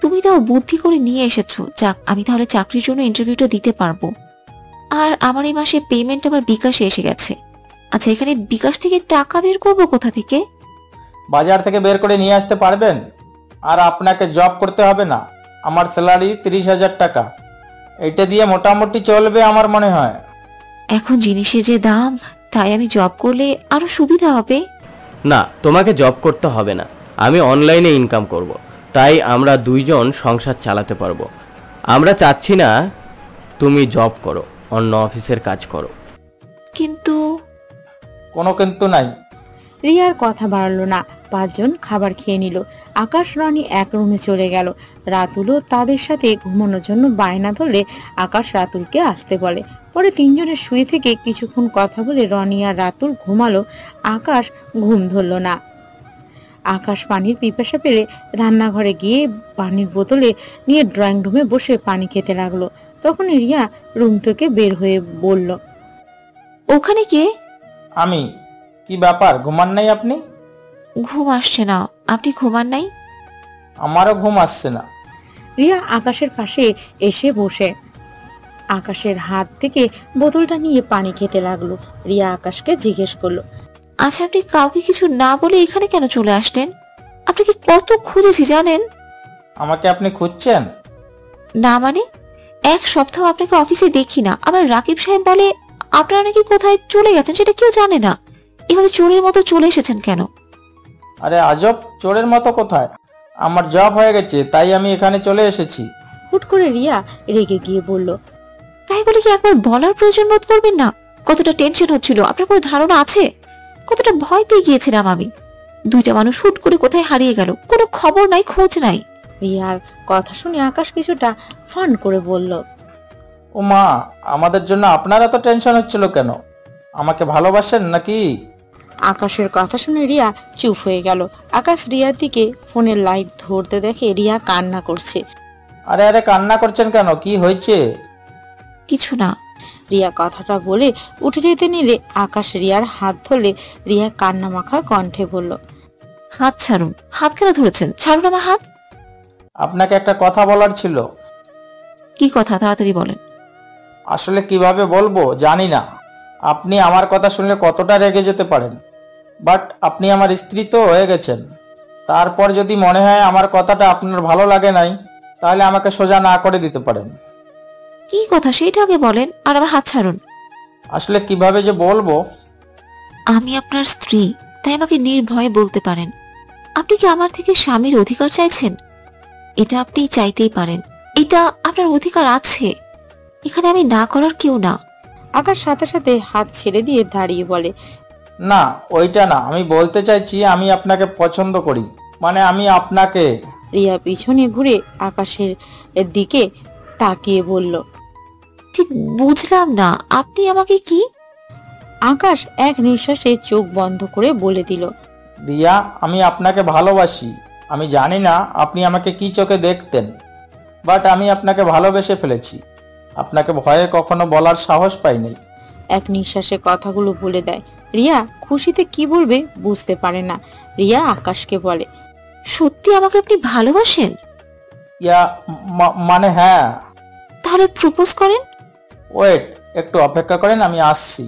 তুমি তাও বুদ্ধি করে নিয়ে এসেছো। যাক, আমি তাহলে চাকরির জন্য ইন্টারভিউটা দিতে পারবো। আর আমার এই মাসে পেমেন্ট আবার বিকাশে এসে গেছে। আচ্ছা, এখানে বিকাশ থেকে টাকা বের করবো কোথা থেকে? বাজার থেকে বের করে নিয়ে আসতে পারবেন, আর আপনাকে জব করতে হবে না। আমার স্যালারি 30,000 টাকা, এটা দিয়ে মোটামুটি চলবে আমার মনে হয়। এখন জিনিসের যে দাম, তাই আমি জব করলে আরো সুবিধা হবে। না, তোমাকে জব করতে হবে না, আমি অনলাইনে ইনকাম করব, তাই আমরা দুইজন সংসার চালাতে পারবো। আমরা চাচ্ছি না তুমি জব করো, অন্য অফিসের কাজ করো। কিন্তু কোনো কিন্তু নাই। রিয়ার কথা বাড়লো না। 5 জন খাবার খেয়ে নিল। আকাশ রনি এক রুমে চলে গেল। রাতুলও তাদের সাথে ঘুমানোর জন্য বায়না ধরলে আকাশ রাতুলকে আসতে বলে। পরে 3 জনের শুয়ে থেকে কিছুক্ষণ কথা বলে রনি আর রাতুল ঘুমালো। আকাশ ঘুম ধরল না। আকাশ পানির পিপাসা পেলে রান্নাঘরে গিয়ে পানির বোতলে নিয়ে ড্রয়িং রুমে বসে পানি খেতে লাগলো। তখন রিয়া রুম থেকে বের হয়ে বলল, ওখানে কে? আমি। কি ব্যাপার, ঘুমান নাই আপনি? ঘুম আসছে না। আপনি ঘুমান নাই? আমারও ঘুম আসছে না। রিয়া আকাশের পাশে এসে বসে আকাশের হাত থেকে বোতলটা নিয়ে পানি খেতে লাগলো। রিয়া আকাশকে জিজ্ঞেস করলো, আচ্ছা, আপনি কাউকে কিছু না বলে এখানে কেন চলে আসলেন? আপনাকে কত খুঁজেছি জানেন? আমাকে আপনি খুঁজছেন? না মানে, 1 সপ্তাহ আপনাকে অফিসে দেখি না। আবার রাকিব সাহেব বলে আপনারা নাকি কোথায় চলে গেছেন সেটা কেউ জানে না। এভাবে চোরের মতো চলে এসেছেন কেন? আরে আজব, চোরের মতো কোথায়? আমার জব হয়ে গেছে, তাই আমি এখানে চলে এসেছি। হুট করে রিয়া রেগে গিয়ে বলল, তাই বলে কি একবার বলার প্রয়োজন বোধ করবেন না? কতটা টেনশন হচ্ছিল আপনার কোনো ধারণা আছে? কতটা ভয় পেয়ে গিয়েছিলাম আমি। দুইটা মানুষ হুট করে কোথায় হারিয়ে গেল, কোনো খবর নাই, খোঁজ নাই। রিয়ার কথা শুনে আকাশ কিছুটা ফান করে বলল, ও মা, আমাদের জন্য আপনার এত টেনশন হচ্ছিল কেন? আমাকে ভালোবাসেন নাকি? আকাশের কথা শুনে রিয়া চুপ হয়ে গেল। আকাশ রিয়ার দিকে ফোনের লাইট ধরতে দেখে রিয়া কান্না করছে। আরে আরে, কান্না করছেন কেন? কি হয়েছে? কিছু না। রিয়া কথাটা বলে উঠে যেতে নিলে আকাশ রিয়ার হাত ধরলে রিয়া কান্না মাখা কণ্ঠে বলল, হাত ছাড়ুন। হাত কেন ধরেছেন? ছাড়ুন আমার হাত। আপনাকে একটা কথা বলার ছিল। কি কথা? তাড়াতাড়ি বলেন। আসলে কিভাবে বলবো জানি না। আপনি আমার কথা শুনলে কতটা রেগে যেতে পারেন, বাট আপনি আমার স্ত্রী তো হয়ে গেছেন। তারপর যদি মনে হয় আমার কথাটা আপনার ভালো লাগে নাই, তাহলে আমাকে সোজা না করে দিতে পারেন। কি কথা সেইটা আগে বলেন, আর আমার হাত ছাড়ুন। আসলে কিভাবে যে বলবো। আমি আপনার স্ত্রী, তাই আমাকে নির্ভয়ে বলতে পারেন। আপনি কি আমার থেকে স্বামীর অধিকার চাইছেন? এটা আপনি চাইতেই পারেন, এটা আপনার অধিকার আছে। এখানে আমি না করার কেউ না। আকাশ সাথে সাথে হাত ছেড়ে দিয়ে দাঁড়িয়ে বলে, না, ওইটা না, আমি বলতে চাইছি আমি আপনাকে পছন্দ করি, মানে আমি আপনাকে। রিয়া পিছনে ঘুরে আকাশের দিকে তাকিয়ে বলল, ঠিক বুঝলাম না, আপনি আমাকে কি? আকাশ এক নিঃশ্বাসে চোখ বন্ধ করে বলে দিল, রিয়া, আমি আপনাকে ভালোবাসি। আমি জানি না আপনি আমাকে কি চোখে দেখতেন, বাট আমি আপনাকে ভালোবেসে ফেলেছি। আপনাকে ভয়ে কখনো বলার সাহস পাইনি। এক নিঃশ্বাসে কথাগুলো বলে দেয়। রিয়া খুশিতে কি বলবে বুঝতে পারে না। রিয়া আকাশকে বলে, সত্যি আমাকে আপনি ভালোবাসেন? ইয়া মানে হ্যাঁ। তাহলে প্রপোজ করেন। ওয়েট, একটু অপেক্ষা করেন, আমি আসছি।